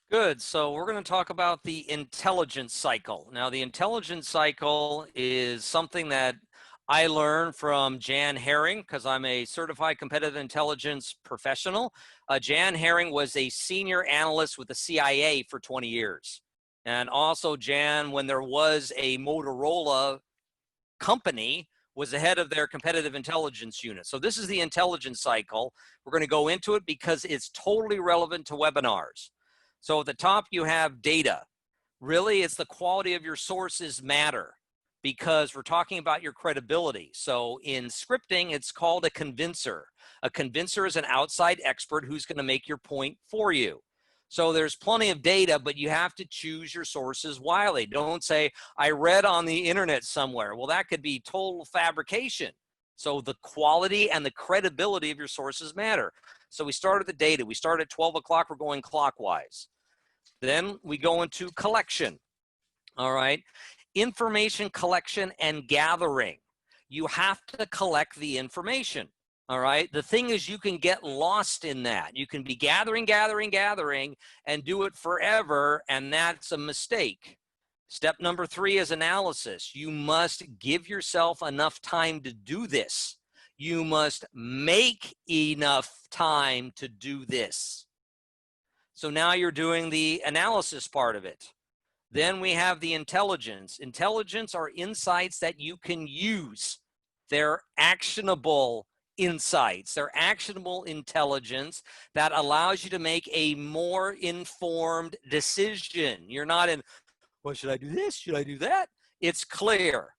Good. So we're going to talk about the intelligence cycle. Now, the intelligence cycle is something that I learned from Jan Herring, because I'm a certified competitive intelligence professional. Jan Herring was a senior analyst with the CIA for 20 years. And also Jan, when there was a Motorola company, was the head of their competitive intelligence unit. So this is the intelligence cycle. We're going to go into it because it's totally relevant to webinars. So at the top, you have data. Really, it's the quality of your sources matter, because we're talking about your credibility. So in scripting, it's called a convincer. A convincer is an outside expert who's going to make your point for you. So there's plenty of data, but you have to choose your sources wisely. Don't say, I read on the internet somewhere. Well, that could be total fabrication. So the quality and the credibility of your sources matter. So we start at the data. We start at 12 o'clock. We're going clockwise. Then we go into collection. All right. Information collection and gathering. You have to collect the information. All right. The thing is, you can get lost in that. You can be gathering, and do it forever. And that's a mistake. Step number 3 is analysis. You must give yourself enough time to do this. You must make enough time to do this. So now you're doing the analysis part of it. Then we have the intelligence. Intelligence are insights that you can use. They're actionable insights. They're actionable intelligence that allows you to make a more informed decision. You're not in, well, should I do this? Should I do that? It's clearer.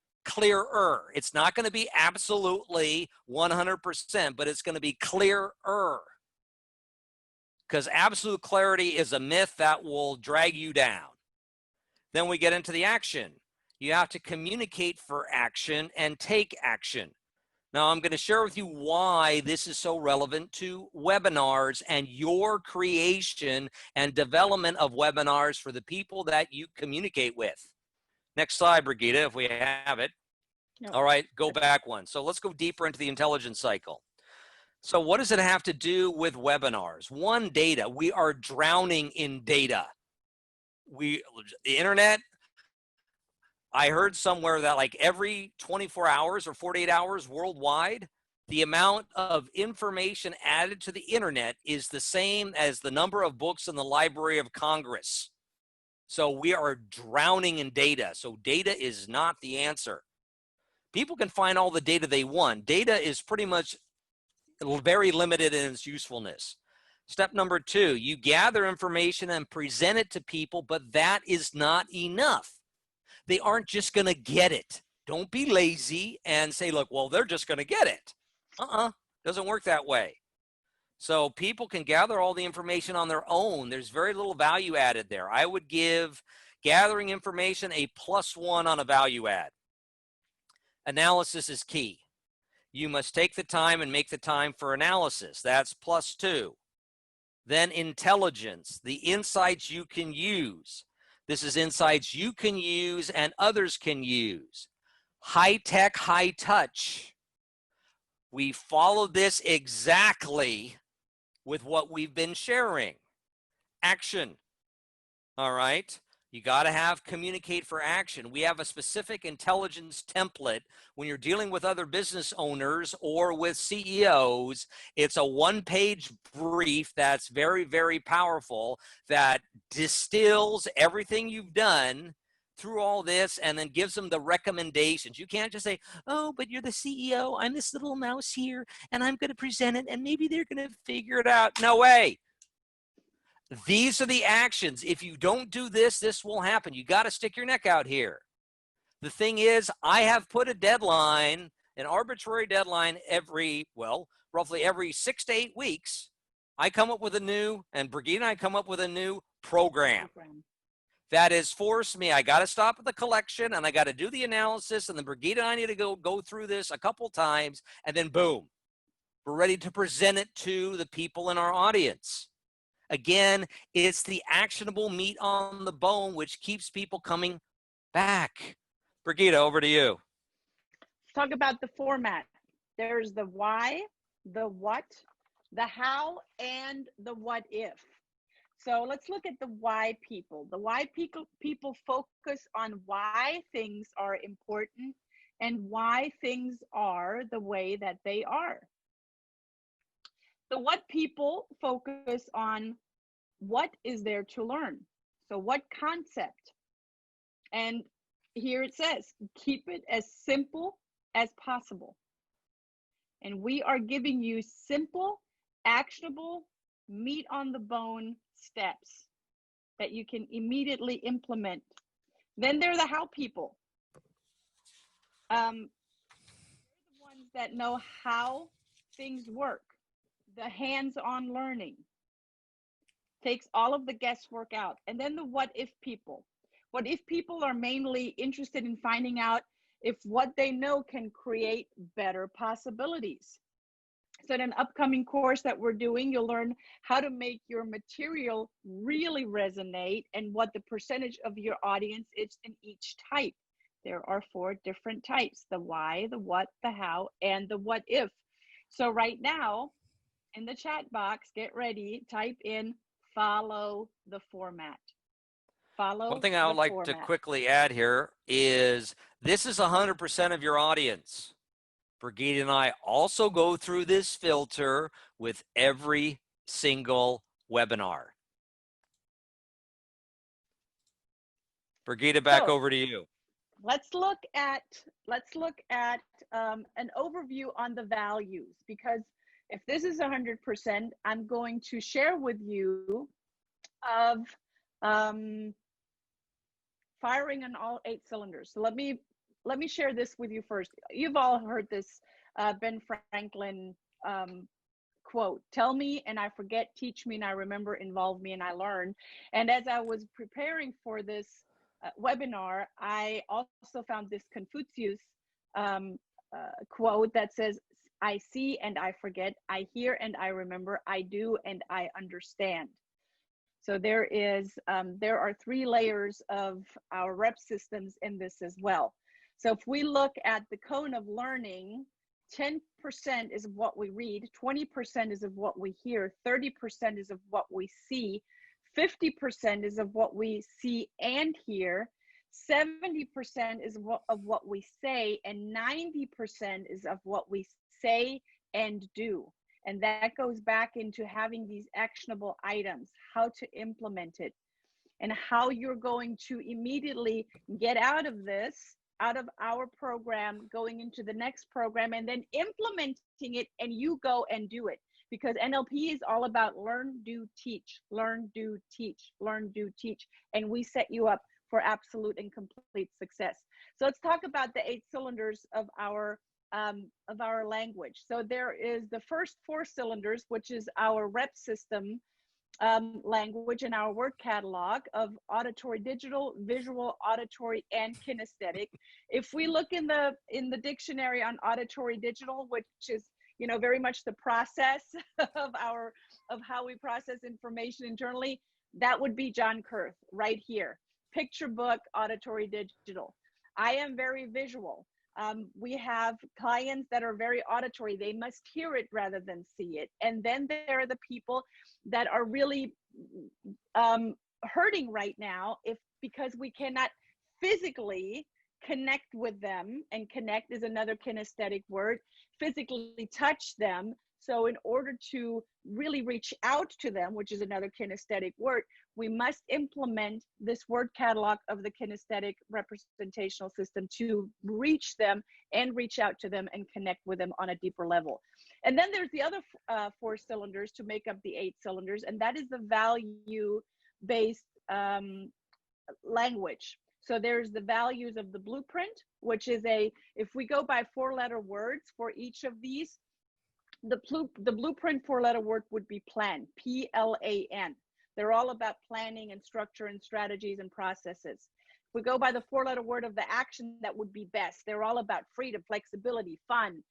It's not going to be absolutely 100%, but it's going to be clearer. Because absolute clarity is a myth that will drag you down. Then we get into the action. You have to communicate for action and take action. Now, I'm going to share with you why this is so relevant to webinars and your creation and development of webinars for the people that you communicate with. Next slide, Brigitta, if we have it. No. All right, go back one. So let's go deeper into the intelligence cycle. So what does it have to do with webinars? One, data. We are drowning in data. The internet, I heard somewhere that like every 24 hours or 48 hours worldwide, the amount of information added to the internet is the same as the number of books in the Library of Congress. So we are drowning in data. So data is not the answer. People can find all the data they want. Data is pretty much very limited in its usefulness. Step number 2, you gather information and present it to people, but that is not enough. They aren't just going to get it. Don't be lazy and say, look, well, they're just going to get it. Doesn't work that way. So people can gather all the information on their own. There's very little value added there. I would give gathering information a +1 on a value add. Analysis is key. You must take the time and make the time for analysis. That's +2. Then intelligence, the insights you can use. This is insights you can use and others can use. High tech, high touch. We follow this exactly with what we've been sharing. Action. All right. You got to have communicate for action. We have a specific intelligence template when you're dealing with other business owners or with CEOs. It's a one-page brief that's very, very powerful that distills everything you've done through all this and then gives them the recommendations. You can't just say, oh, but you're the CEO. I'm this little mouse here and I'm going to present it and maybe they're going to figure it out. No way. These are the actions. If you don't do this, this will happen. You got to stick your neck out here. The thing is, I have put a deadline, an arbitrary deadline roughly every 6 to 8 weeks. I come up with a new, and Brigitte and I come up with a new program. That has forced me, I got to stop at the collection and I got to do the analysis and then Brigitte and I need to go through this a couple times and then boom, we're ready to present it to the people in our audience. Again, it's the actionable meat on the bone, which keeps people coming back. Brigitte, over to you. Let's talk about the format. There's the why, the what, the how, and the what if. So let's look at the why people. The why people focus on why things are important and why things are the way that they are. The what people focus on what is there to learn. So what concept? And here it says, keep it as simple as possible. And we are giving you simple, actionable, meat on the bone steps that you can immediately implement. Then there are the how people. They're the ones that know how things work. The hands-on learning takes all of the guesswork out. And then the what if people. What if people are mainly interested in finding out if what they know can create better possibilities. So in an upcoming course that we're doing, you'll learn how to make your material really resonate and what the percentage of your audience is in each type. There are 4 different types: the why, the what, the how, and the what if. So right now, in the chat box, get ready, type in follow the format. Follow One thing I would like to quickly add here is this is 100% of your audience. Brigitte and I also go through this filter with every single webinar. Brigitte, back over to you. let's look at an overview on the values, because if this is 100%, I'm going to share with you of firing on all 8 cylinders. So let me share this with you first. You've all heard this Ben Franklin quote, "Tell me and I forget, teach me and I remember, involve me and I learn." And as I was preparing for this webinar, I also found this Confucius quote that says, "I see and I forget, I hear and I remember, I do and I understand." So there are 3 layers of our rep systems in this as well. So if we look at the cone of learning, 10% is of what we read, 20% is of what we hear, 30% is of what we see, 50% is of what we see and hear, 70% is of what we say, and 90% is of what we say and do. And that goes back into having these actionable items, how to implement it, and how you're going to immediately get out of this, out of our program, going into the next program, and then implementing it, and you go and do it. Because NLP is all about learn, do, teach, learn, do, teach, learn, do, teach. And we set you up for absolute and complete success. So let's talk about the 8 cylinders of our language. So there is the first 4 cylinders, which is our rep system language and our word catalog of auditory, digital, visual, auditory, and kinesthetic. If we look in the dictionary on auditory digital, which is, you know, very much the process of how we process information internally, that would be John Kurth right here. Picture book, auditory digital. I am very visual. We have clients that are very auditory. They must hear it rather than see it. And then there are the people that are really hurting right now because we cannot physically connect with them, and connect is another kinesthetic word, physically touch them. So in order to really reach out to them, which is another kinesthetic word, we must implement this word catalog of the kinesthetic representational system to reach them and reach out to them and connect with them on a deeper level. And then there's the other 4 cylinders to make up the 8 cylinders, and that is the value-based language. So there's the values of the blueprint, which is if we go by 4-letter words for each of these, the blueprint 4-letter word would be plan, P-L-A-N. They're all about planning and structure and strategies and processes. If we go by the 4-letter word of the action, that would be best. They're all about freedom, flexibility, fun.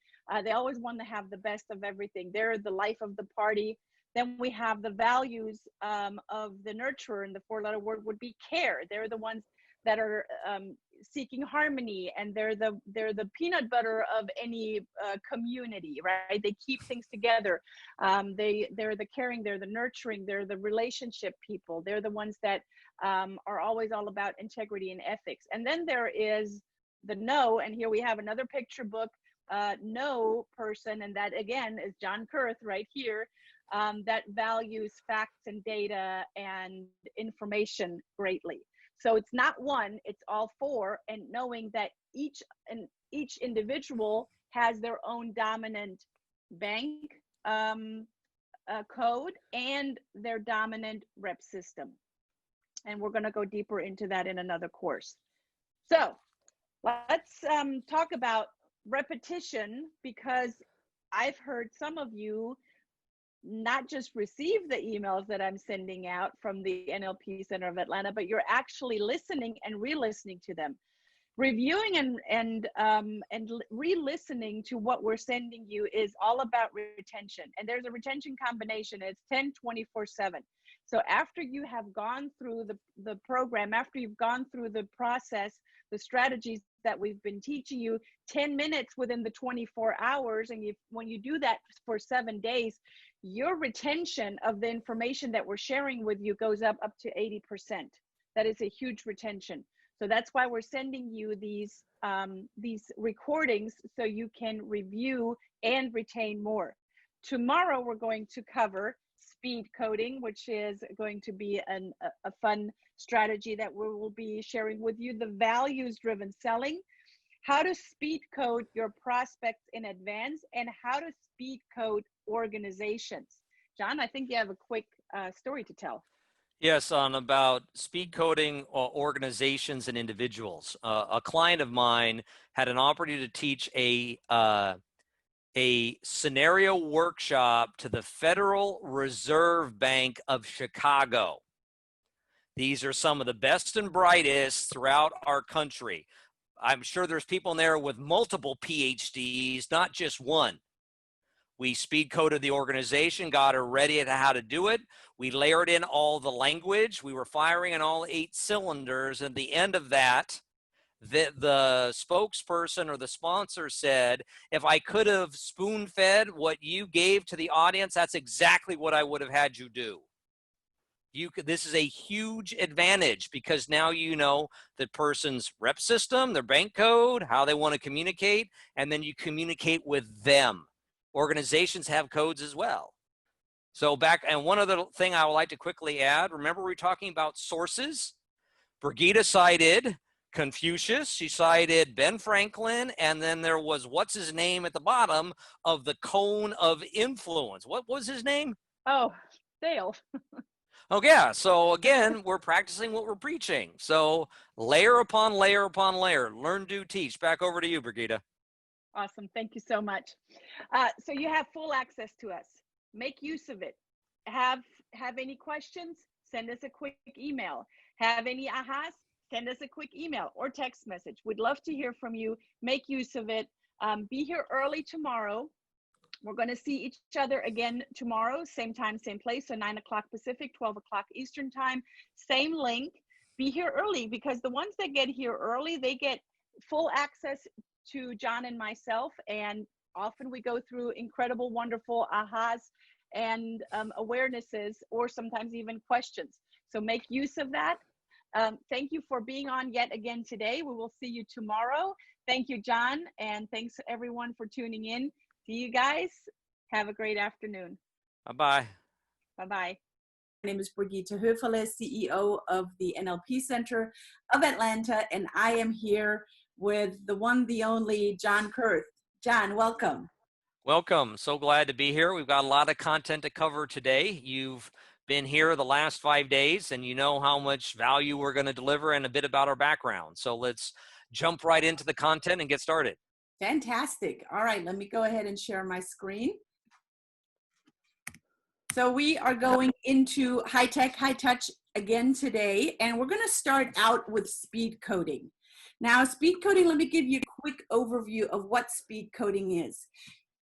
They always want to have the best of everything. They're the life of the party. Then we have the values of the nurturer, and the 4-letter word would be care. They're the ones that are seeking harmony, and they're the peanut butter of any community, right? They keep things together. They're the caring, they're the nurturing, they're the relationship people. They're the ones that are always all about integrity and ethics. And then there is the no, and here we have another picture book no person, and that again is John Kurth right here, that values facts and data and information greatly. So it's not one, it's all 4, and knowing that each individual has their own dominant bank code and their dominant rep system. And we're going to go deeper into that in another course. So let's talk about repetition, because I've heard some of you not just receive the emails that I'm sending out from the NLP Center of Atlanta, but you're actually listening and re-listening to them. Reviewing and re-listening to what we're sending you is all about retention. And there's a retention combination. It's 10-24/7. So after you have gone through the program, after you've gone through the process, the strategies that we've been teaching you, 10 minutes within the 24 hours, and when you do that for 7 days, your retention of the information that we're sharing with you goes up to 80%. That is a huge retention. So that's why we're sending you these recordings so you can review and retain more. Tomorrow, we're going to cover speed coding, which is going to be a fun strategy that we will be sharing with you, the values-driven selling, how to speed code your prospects in advance, and how to speed code organizations. John, I think you have a quick story to tell. Yes, on about speed coding organizations and individuals. A client of mine had an opportunity to teach a scenario workshop to the Federal Reserve Bank of Chicago. These are some of the best and brightest throughout our country. I'm sure there's people in there with multiple PhDs, not just one. We speed coded the organization, got her ready to how to do it. We layered in all the language. We were firing on all 8 cylinders. At the end of that, the spokesperson or the sponsor said, if I could have spoon-fed what you gave to the audience, that's exactly what I would have had you do. This is a huge advantage because now you know the person's rep system, their bank code, how they want to communicate, and then you communicate with them. Organizations have codes as well. So and one other thing I would like to quickly add, remember we were talking about sources? Brigitta cited Confucius, she cited Ben Franklin, and then there was, what's his name at the bottom of the cone of influence. What was his name? Oh, Dale. Oh yeah, so again, we're practicing what we're preaching. So layer upon layer upon layer, learn, do, teach. Back over to you, Brigitta. Awesome, thank you so much. So you have full access to us. Make use of it. Have any questions? Send us a quick email. Have any ahas? Send us a quick email or text message. We'd love to hear from you. Make use of it. Be here early tomorrow. We're going to see each other again tomorrow, same time, same place, so 9 o'clock Pacific, 12 o'clock Eastern time, same link. Be here early because the ones that get here early, they get full access to John and myself, and often we go through incredible, wonderful ahas and awarenesses, or sometimes even questions. So make use of that. Thank you for being on yet again today. We will see you tomorrow. Thank you, John, and thanks everyone for tuning in. See you guys. Have a great afternoon. Bye-bye. Bye-bye. My name is Brigitta Hoeferle, CEO of the NLP Center of Atlanta, and I am here with the one, the only John Kurth. John, welcome. Welcome. So glad to be here. We've got a lot of content to cover today. You've been here the last 5 days, and you know how much value we're going to deliver and a bit about our background. So let's jump right into the content and get started. Fantastic. All right, let me go ahead and share my screen. So we are going into high tech, high touch again today, and we're going to start out with speed coding. Now, speed coding, let me give you a quick overview of what speed coding is.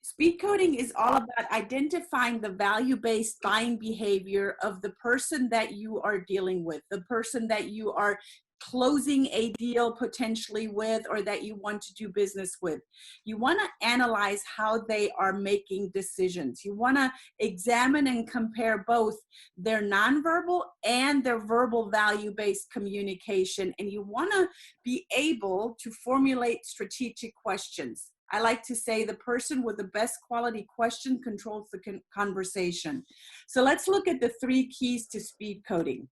Speed coding is all about identifying the value-based buying behavior of the person that you are dealing with, the person that you are closing a deal potentially with, or that you want to do business with. You want to analyze how they are making decisions. You want to examine and compare both their nonverbal and their verbal value-based communication, and you want to be able to formulate strategic questions. I like to say the person with the best quality question controls the conversation. So let's look at the 3 keys to speed coding.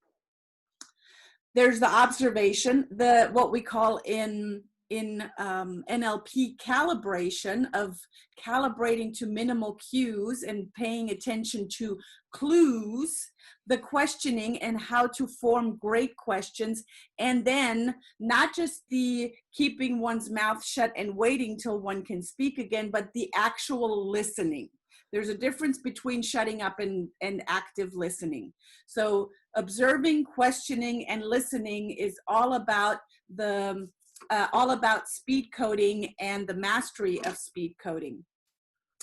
There's the observation, what we call in NLP calibration, of calibrating to minimal cues and paying attention to clues, the questioning and how to form great questions, and then not just the keeping one's mouth shut and waiting till one can speak again, but the actual listening. There's a difference between shutting up and active listening. So observing, questioning, and listening is all about speed coding and the mastery of speed coding.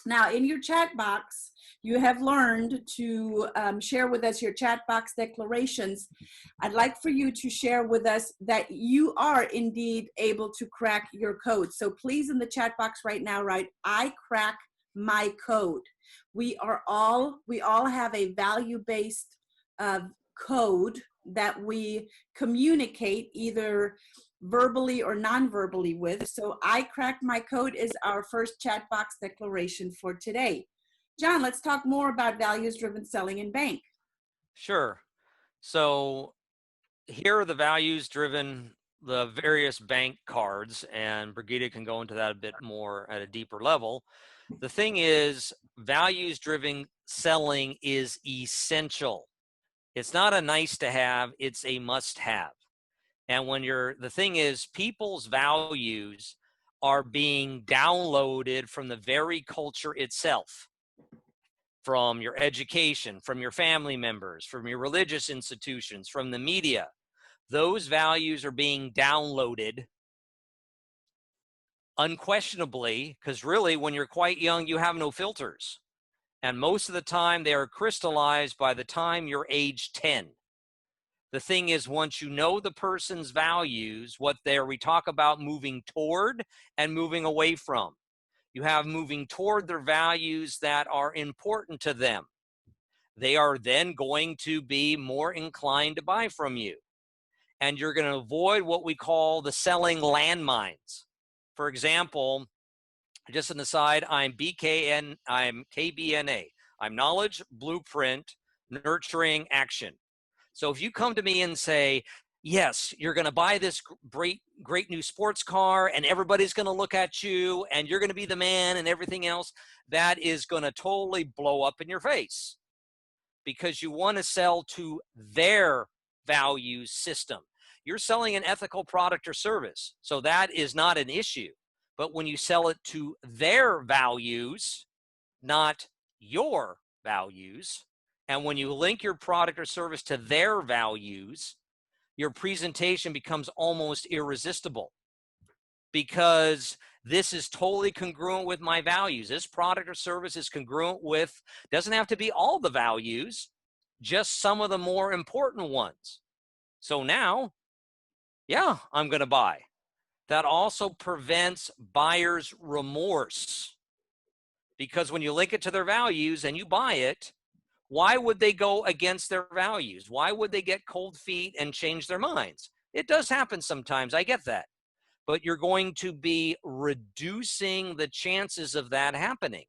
Now, in your chat box, you have learned to share with us your chat box declarations. I'd like for you to share with us that you are indeed able to crack your code. So please, in the chat box right now, write, I crack my code. We all have a value-based code that we communicate either verbally or non-verbally with. So I cracked my code is our first chat box declaration for today. John, let's talk more about values-driven selling in bank. Sure. So here are the values driven, the various bank cards, and Brigitta can go into that a bit more at a deeper level. The thing is, values driven selling is essential. It's not a nice to have, it's a must have. And when the thing is, people's values are being downloaded from the very culture itself, from your education, from your family members, from your religious institutions, from the media. Those values are being downloaded unquestionably, because really, when you're quite young, you have no filters. And most of the time, they are crystallized by the time you're age 10. The thing is, once you know the person's values, we talk about moving toward and moving away from. You have moving toward their values that are important to them. They are then going to be more inclined to buy from you. And you're going to avoid what we call the selling landmines. For example, just an aside, I'm KBNA. I'm knowledge, blueprint, nurturing, action. So if you come to me and say, yes, you're going to buy this great new sports car and everybody's going to look at you and you're going to be the man and everything else, that is going to totally blow up in your face, because you want to sell to their value system. You're selling an ethical product or service, so that is not an issue. But when you sell it to their values, not your values, and when you link your product or service to their values, your presentation becomes almost irresistible, because this is totally congruent with my values. This product or service is congruent with, doesn't have to be all the values, just some of the more important ones. So now, yeah, I'm going to buy. That also prevents buyer's remorse, because when you link it to their values and you buy it, why would they go against their values? Why would they get cold feet and change their minds? It does happen sometimes, I get that. But you're going to be reducing the chances of that happening.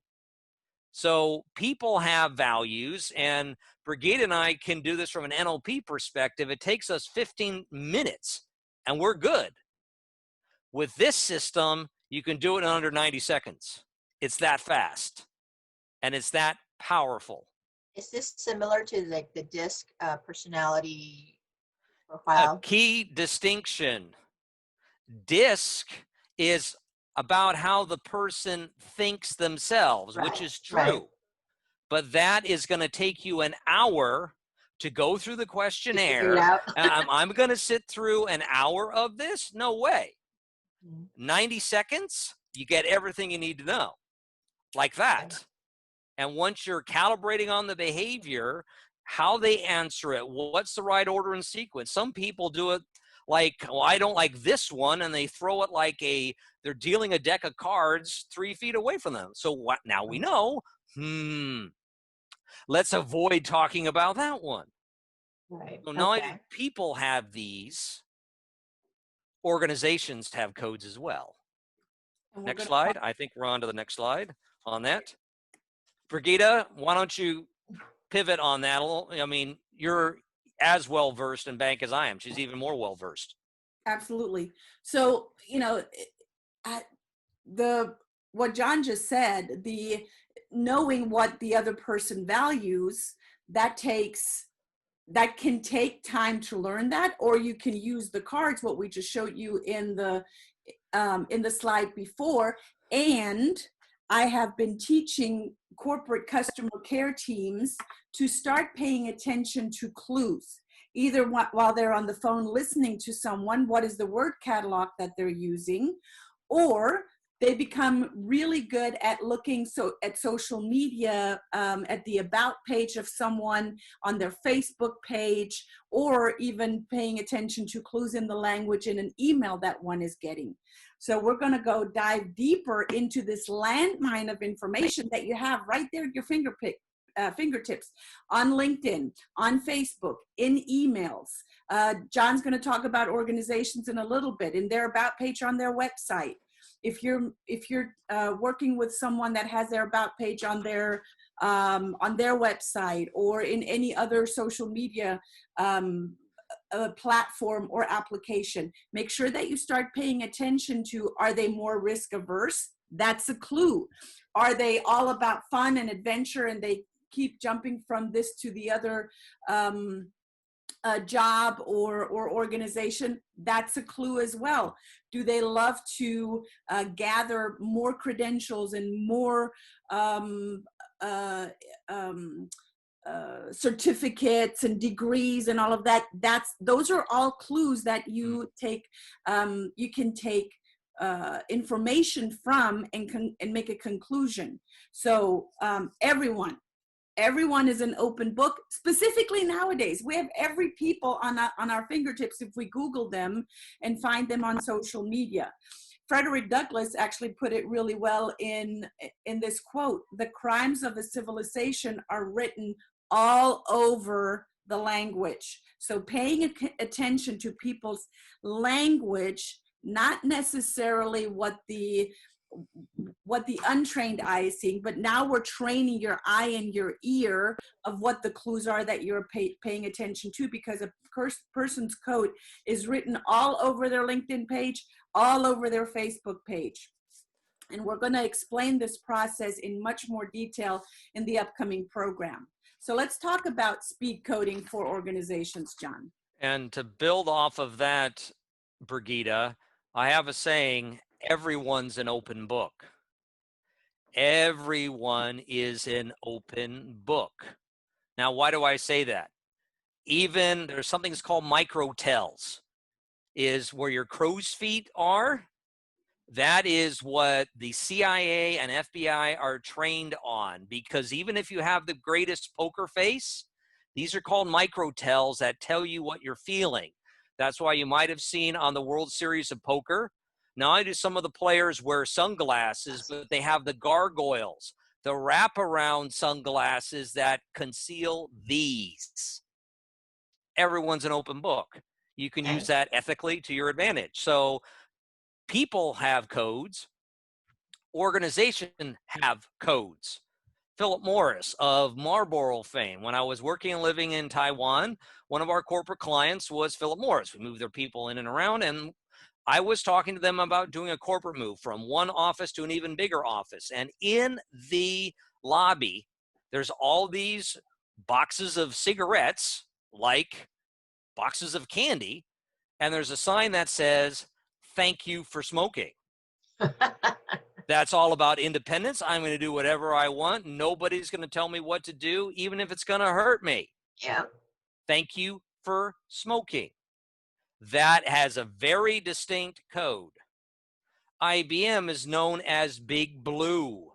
So people have values, and Brigitte and I can do this from an NLP perspective. It takes us 15 minutes and we're good. With this system, you can do it in under 90 seconds. It's that fast and it's that powerful. Is this similar to like the DISC personality profile? A key distinction. DISC is about how the person thinks themselves, Right, which is true. right. But that is going to take you an hour to go through the questionnaire. I'm going to sit through an hour of this? No way. 90 seconds, you get everything you need to know, like that. And once you're calibrating on the behavior, how they answer it, what's the right order and sequence. Some people do it like, well, I don't like this one, and they throw it like they're dealing a deck of cards 3 feet away from them. So what? Now we know, let's avoid talking about that one. Right. So not only do people have these, organizations have codes as well. Next slide. I think we're on to the next slide on that. Brigitta, why don't you pivot on that a little? I mean, you're as well versed in bank as I am. She's even more well versed. Absolutely. So, what John just said, the knowing what the other person values, that can take time to learn that, or you can use the cards, what we just showed you in the slide before. And I have been teaching corporate customer care teams to start paying attention to clues, either while they're on the phone listening to someone, what is the word catalog that they're using, or they become really good at looking at social media, at the about page of someone, on their Facebook page, or even paying attention to clues in the language in an email that one is getting. So we're going to go dive deeper into this landmine of information that you have right there at your fingertips, on LinkedIn, on Facebook, in emails. John's going to talk about organizations in a little bit, in their about page on their website. If you're working with someone that has their about page on their website, or in any other social media platform or application. Make sure that you start paying attention to, are they more risk averse? That's a clue. Are they all about fun and adventure and they keep jumping from this to the other job or organization? That's a clue as well. Do they love to gather more credentials and more certificates and degrees and all of that? Those are all clues that you take. You can take information from and make a conclusion. So everyone is an open book. Specifically nowadays, we have every people on our fingertips if we Google them and find them on social media. Frederick Douglass actually put it really well in this quote: "The crimes of a civilization are written all over the language." So paying attention to people's language, not necessarily what the untrained eye is seeing, but now we're training your eye and your ear of what the clues are that you're paying attention to, because a person's code is written all over their LinkedIn page, all over their Facebook page. And we're going to explain this process in much more detail in the upcoming program. So let's talk about speed coding for organizations, John. And to build off of that, Brigitta, I have a saying: everyone's an open book. Everyone is an open book. Now, why do I say that? Even there's something that's called micro tells, is where your crow's feet are. That is what the CIA and FBI are trained on, because even if you have the greatest poker face, these are called micro tells that tell you what you're feeling. That's why you might have seen on the World Series of Poker, not only do some of the players wear sunglasses, but they have the gargoyles, the wraparound sunglasses that conceal these. Everyone's an open book. You can use that ethically to your advantage. So people have codes. Organizations have codes. Philip Morris of Marlboro fame. When I was working and living in Taiwan, one of our corporate clients was Philip Morris. We moved their people in and around, and I was talking to them about doing a corporate move from one office to an even bigger office. And in the lobby, there's all these boxes of cigarettes, like boxes of candy, and there's a sign that says, "Thank you for smoking." That's all about independence. I'm going to do whatever I want. Nobody's going to tell me what to do, even if it's going to hurt me. Yeah. Thank you for smoking. That has a very distinct code. IBM is known as Big Blue,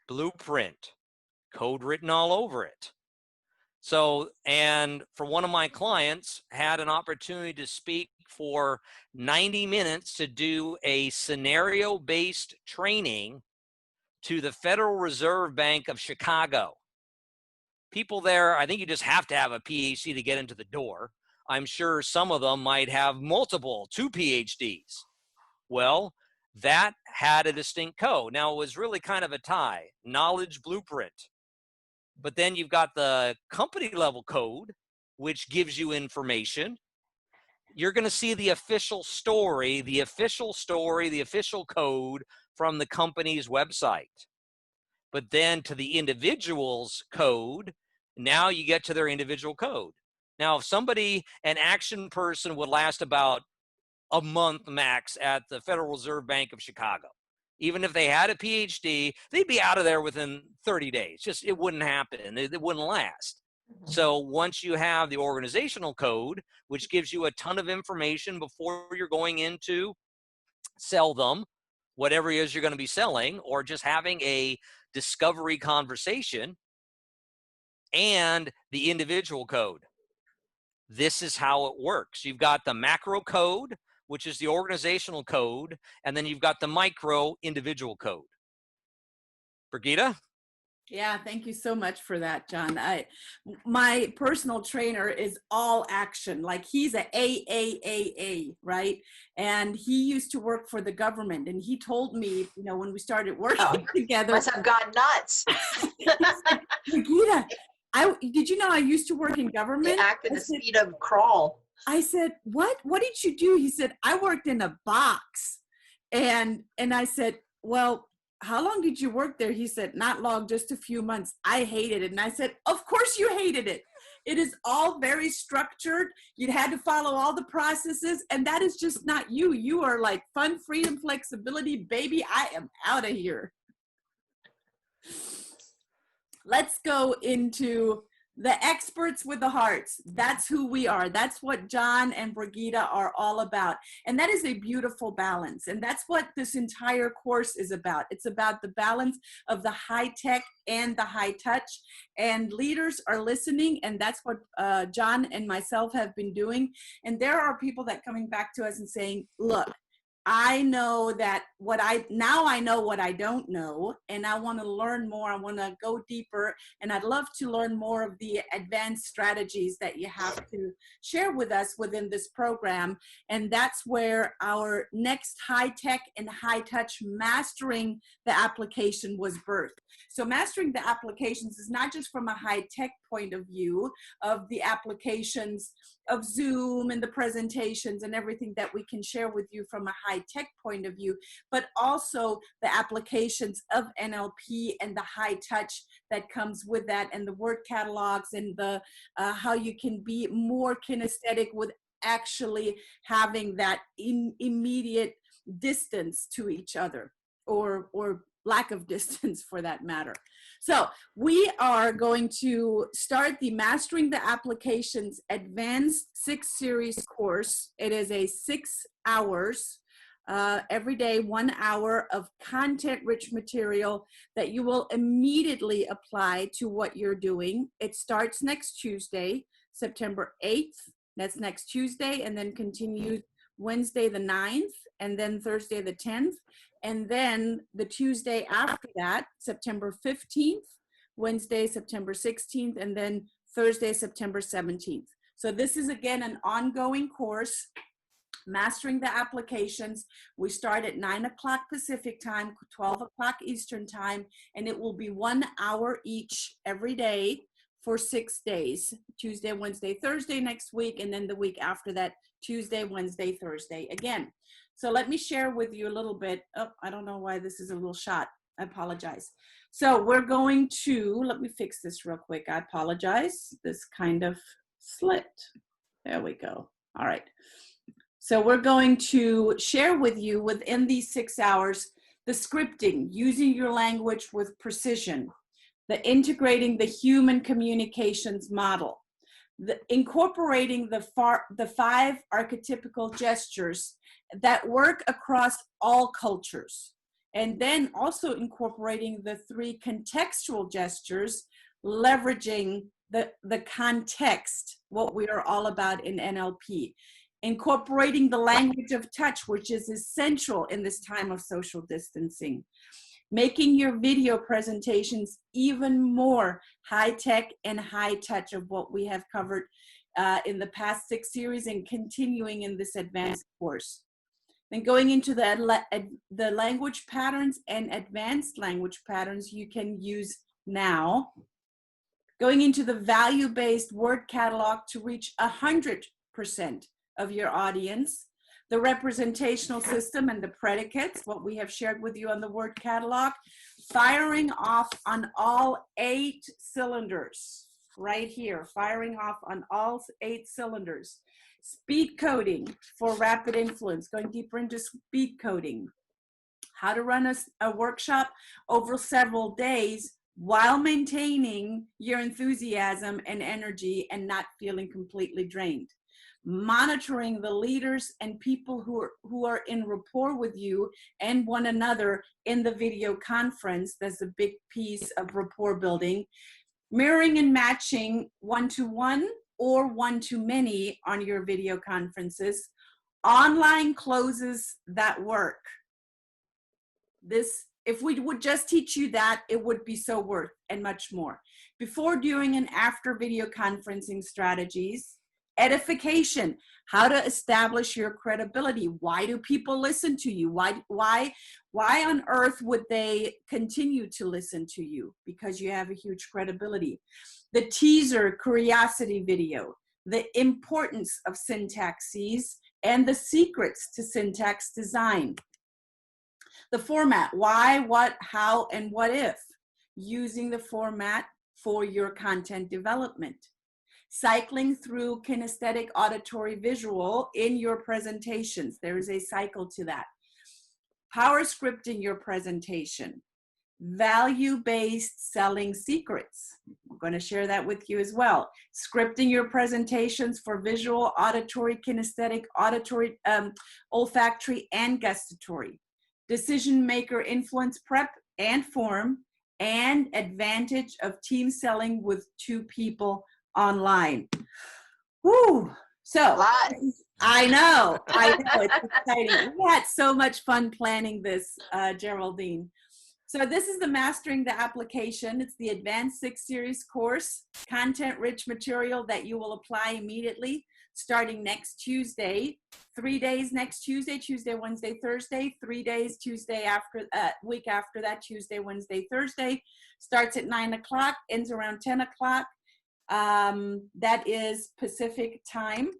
blueprint, code written all over it. So, and for one of my clients, had an opportunity to speak for 90 minutes to do a scenario-based training to the Federal Reserve Bank of Chicago. People there, I think you just have to have a PhD to get into the door. I'm sure some of them might have two PhDs. Well, that had a distinct code. Now, it was really kind of a tie, knowledge blueprint. But then you've got the company level code, which gives you information. You're going to see the official story, the official code from the company's website. But then to the individual's code, now you get to their individual code. Now, if an action person would last about a month max at the Federal Reserve Bank of Chicago. Even if they had a PhD, they'd be out of there within 30 days. Just, it wouldn't happen. It wouldn't last. So once you have the organizational code, which gives you a ton of information before you're going in to sell them, whatever it is you're going to be selling, or just having a discovery conversation, and the individual code. This is how it works. You've got the macro code, which is the organizational code, and then you've got the micro individual code. Brigitta? Yeah, thank you so much for that, John. My personal trainer is all action. Like, he's a AAAA, right? And he used to work for the government, and he told me, when we started working together. Must have gone nuts. Brigitta, did you know I used to work in government? They act at the speed of crawl. I said, what did you do? He said, I worked in a box. And I said, well, how long did you work there? He said, not long, just a few months. I hated it. And I said, of course you hated it. It is all very structured. You had to follow all the processes. And that is just not you. You are like fun, freedom, flexibility, baby. I am out of here. Let's go into the experts with the hearts. That's who we are. That's what John and Brigitta are all about. And that is a beautiful balance. And that's what this entire course is about. It's about the balance of the high tech and the high touch. And leaders are listening. And that's what John and myself have been doing. And there are people that coming back to us and saying, look, I know that now I know what I don't know, and I want to learn more. I want to go deeper, and I'd love to learn more of the advanced strategies that you have to share with us within this program. And that's where our next high tech and high touch mastering the application was birthed. So mastering the applications is not just from a high tech point of view of the applications of Zoom and the presentations and everything that we can share with you from a high tech point of view, but also the applications of NLP and the high touch that comes with that, and the word catalogs, and the how you can be more kinesthetic with actually having that immediate distance to each other, or lack of distance for that matter. So we are going to start the Mastering the Applications Advanced 6 Series course. It is a 6 hours, every day, 1 hour of content-rich material that you will immediately apply to what you're doing. It starts next Tuesday, September 8th. That's next Tuesday, and then continues Wednesday the 9th, and then Thursday the 10th. And then the Tuesday after that, September 15th, Wednesday, September 16th, and then Thursday, September 17th. So this is, again, an ongoing course, Mastering the Applications. We start at 9 o'clock Pacific time, 12 o'clock Eastern time, and it will be 1 hour each every day for 6 days, Tuesday, Wednesday, Thursday next week, and then the week after that, Tuesday, Wednesday, Thursday again. So let me share with you a little bit. Oh, I don't know why this is a little shot. I apologize. So we're going to, let me fix this real quick. I apologize. This kind of slit. There we go. All right. So we're going to share with you within these 6 hours, the scripting, using your language with precision, the integrating the human communications model, the incorporating the 5 archetypical gestures that work across all cultures, and then also incorporating the 3 contextual gestures, leveraging the context, what we are all about in NLP, incorporating the language of touch, which is essential in this time of social distancing, making your video presentations even more high-tech and high-touch of what we have covered in the past 6 series, and continuing in this advanced course. Then going into the language patterns and advanced language patterns you can use now. Going into the value-based word catalog to reach 100% of your audience. The representational system and the predicates, what we have shared with you on the word catalog. Firing off on all 8 cylinders, right here, firing off on all 8 cylinders. Speed coding for rapid influence, going deeper into speed coding. How to run a workshop over several days while maintaining your enthusiasm and energy and not feeling completely drained. Monitoring the leaders and people who are in rapport with you and one another in the video conference. That's a big piece of rapport building. Mirroring and matching one-to-one or one-to-many on your video conferences. Online closes that work. This, if we would just teach you that, it would be so worth and much more. Before, during, and after video conferencing strategies. Edification, how to establish your credibility. Why do people listen to you? Why on earth would they continue to listen to you? Because you have a huge credibility. The teaser curiosity video, the importance of syntaxes, and the secrets to syntax design. The format, why, what, how, and what if, using the format for your content development. Cycling through kinesthetic, auditory, visual in your presentations. There is a cycle to that. Power scripting your presentation. Value-based selling secrets. I'm going to share that with you as well. Scripting your presentations for visual, auditory, kinesthetic, auditory, olfactory, and gustatory. Decision maker influence prep and form, and advantage of team selling with 2 people online. Woo! So I know, it's exciting. We had so much fun planning this, Geraldine. So this is the Mastering the Application. It's the Advanced 6 Series course, content-rich material that you will apply immediately starting next Tuesday. 3 days next Tuesday, Tuesday, Wednesday, Thursday. 3 days Tuesday after, week after that, Tuesday, Wednesday, Thursday. Starts at 9 o'clock, ends around 10 o'clock. That is Pacific time.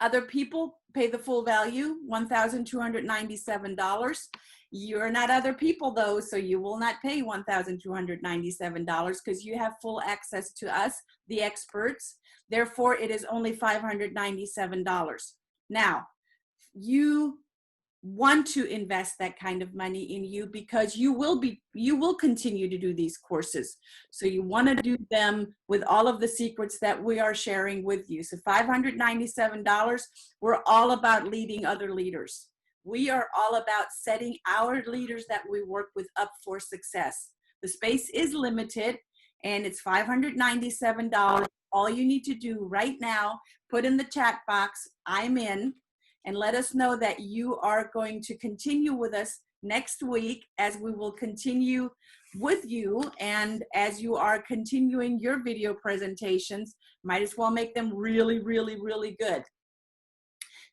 Other people pay the full value, $1,297. You're not other people though, so you will not pay $1,297 because you have full access to us, the experts. Therefore, it is only $597. Now, you want to invest that kind of money in you because you will continue to do these courses. So you want to do them with all of the secrets that we are sharing with you. So $597, we're all about leading other leaders. We are all about setting our leaders that we work with up for success. The space is limited and it's $597. All you need to do right now, put in the chat box, I'm in, and let us know that you are going to continue with us next week as we will continue with you. And as you are continuing your video presentations, might as well make them really, really, really good.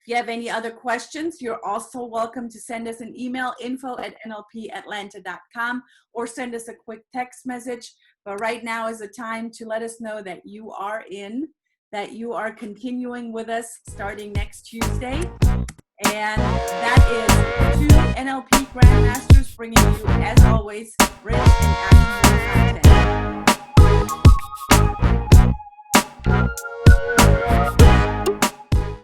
If you have any other questions, you're also welcome to send us an email, info@nlpatlanta.com, or send us a quick text message. But right now is the time to let us know that you are in, that you are continuing with us starting next Tuesday. And that is 2 NLP Grandmasters bringing you, as always, rich and actionable content.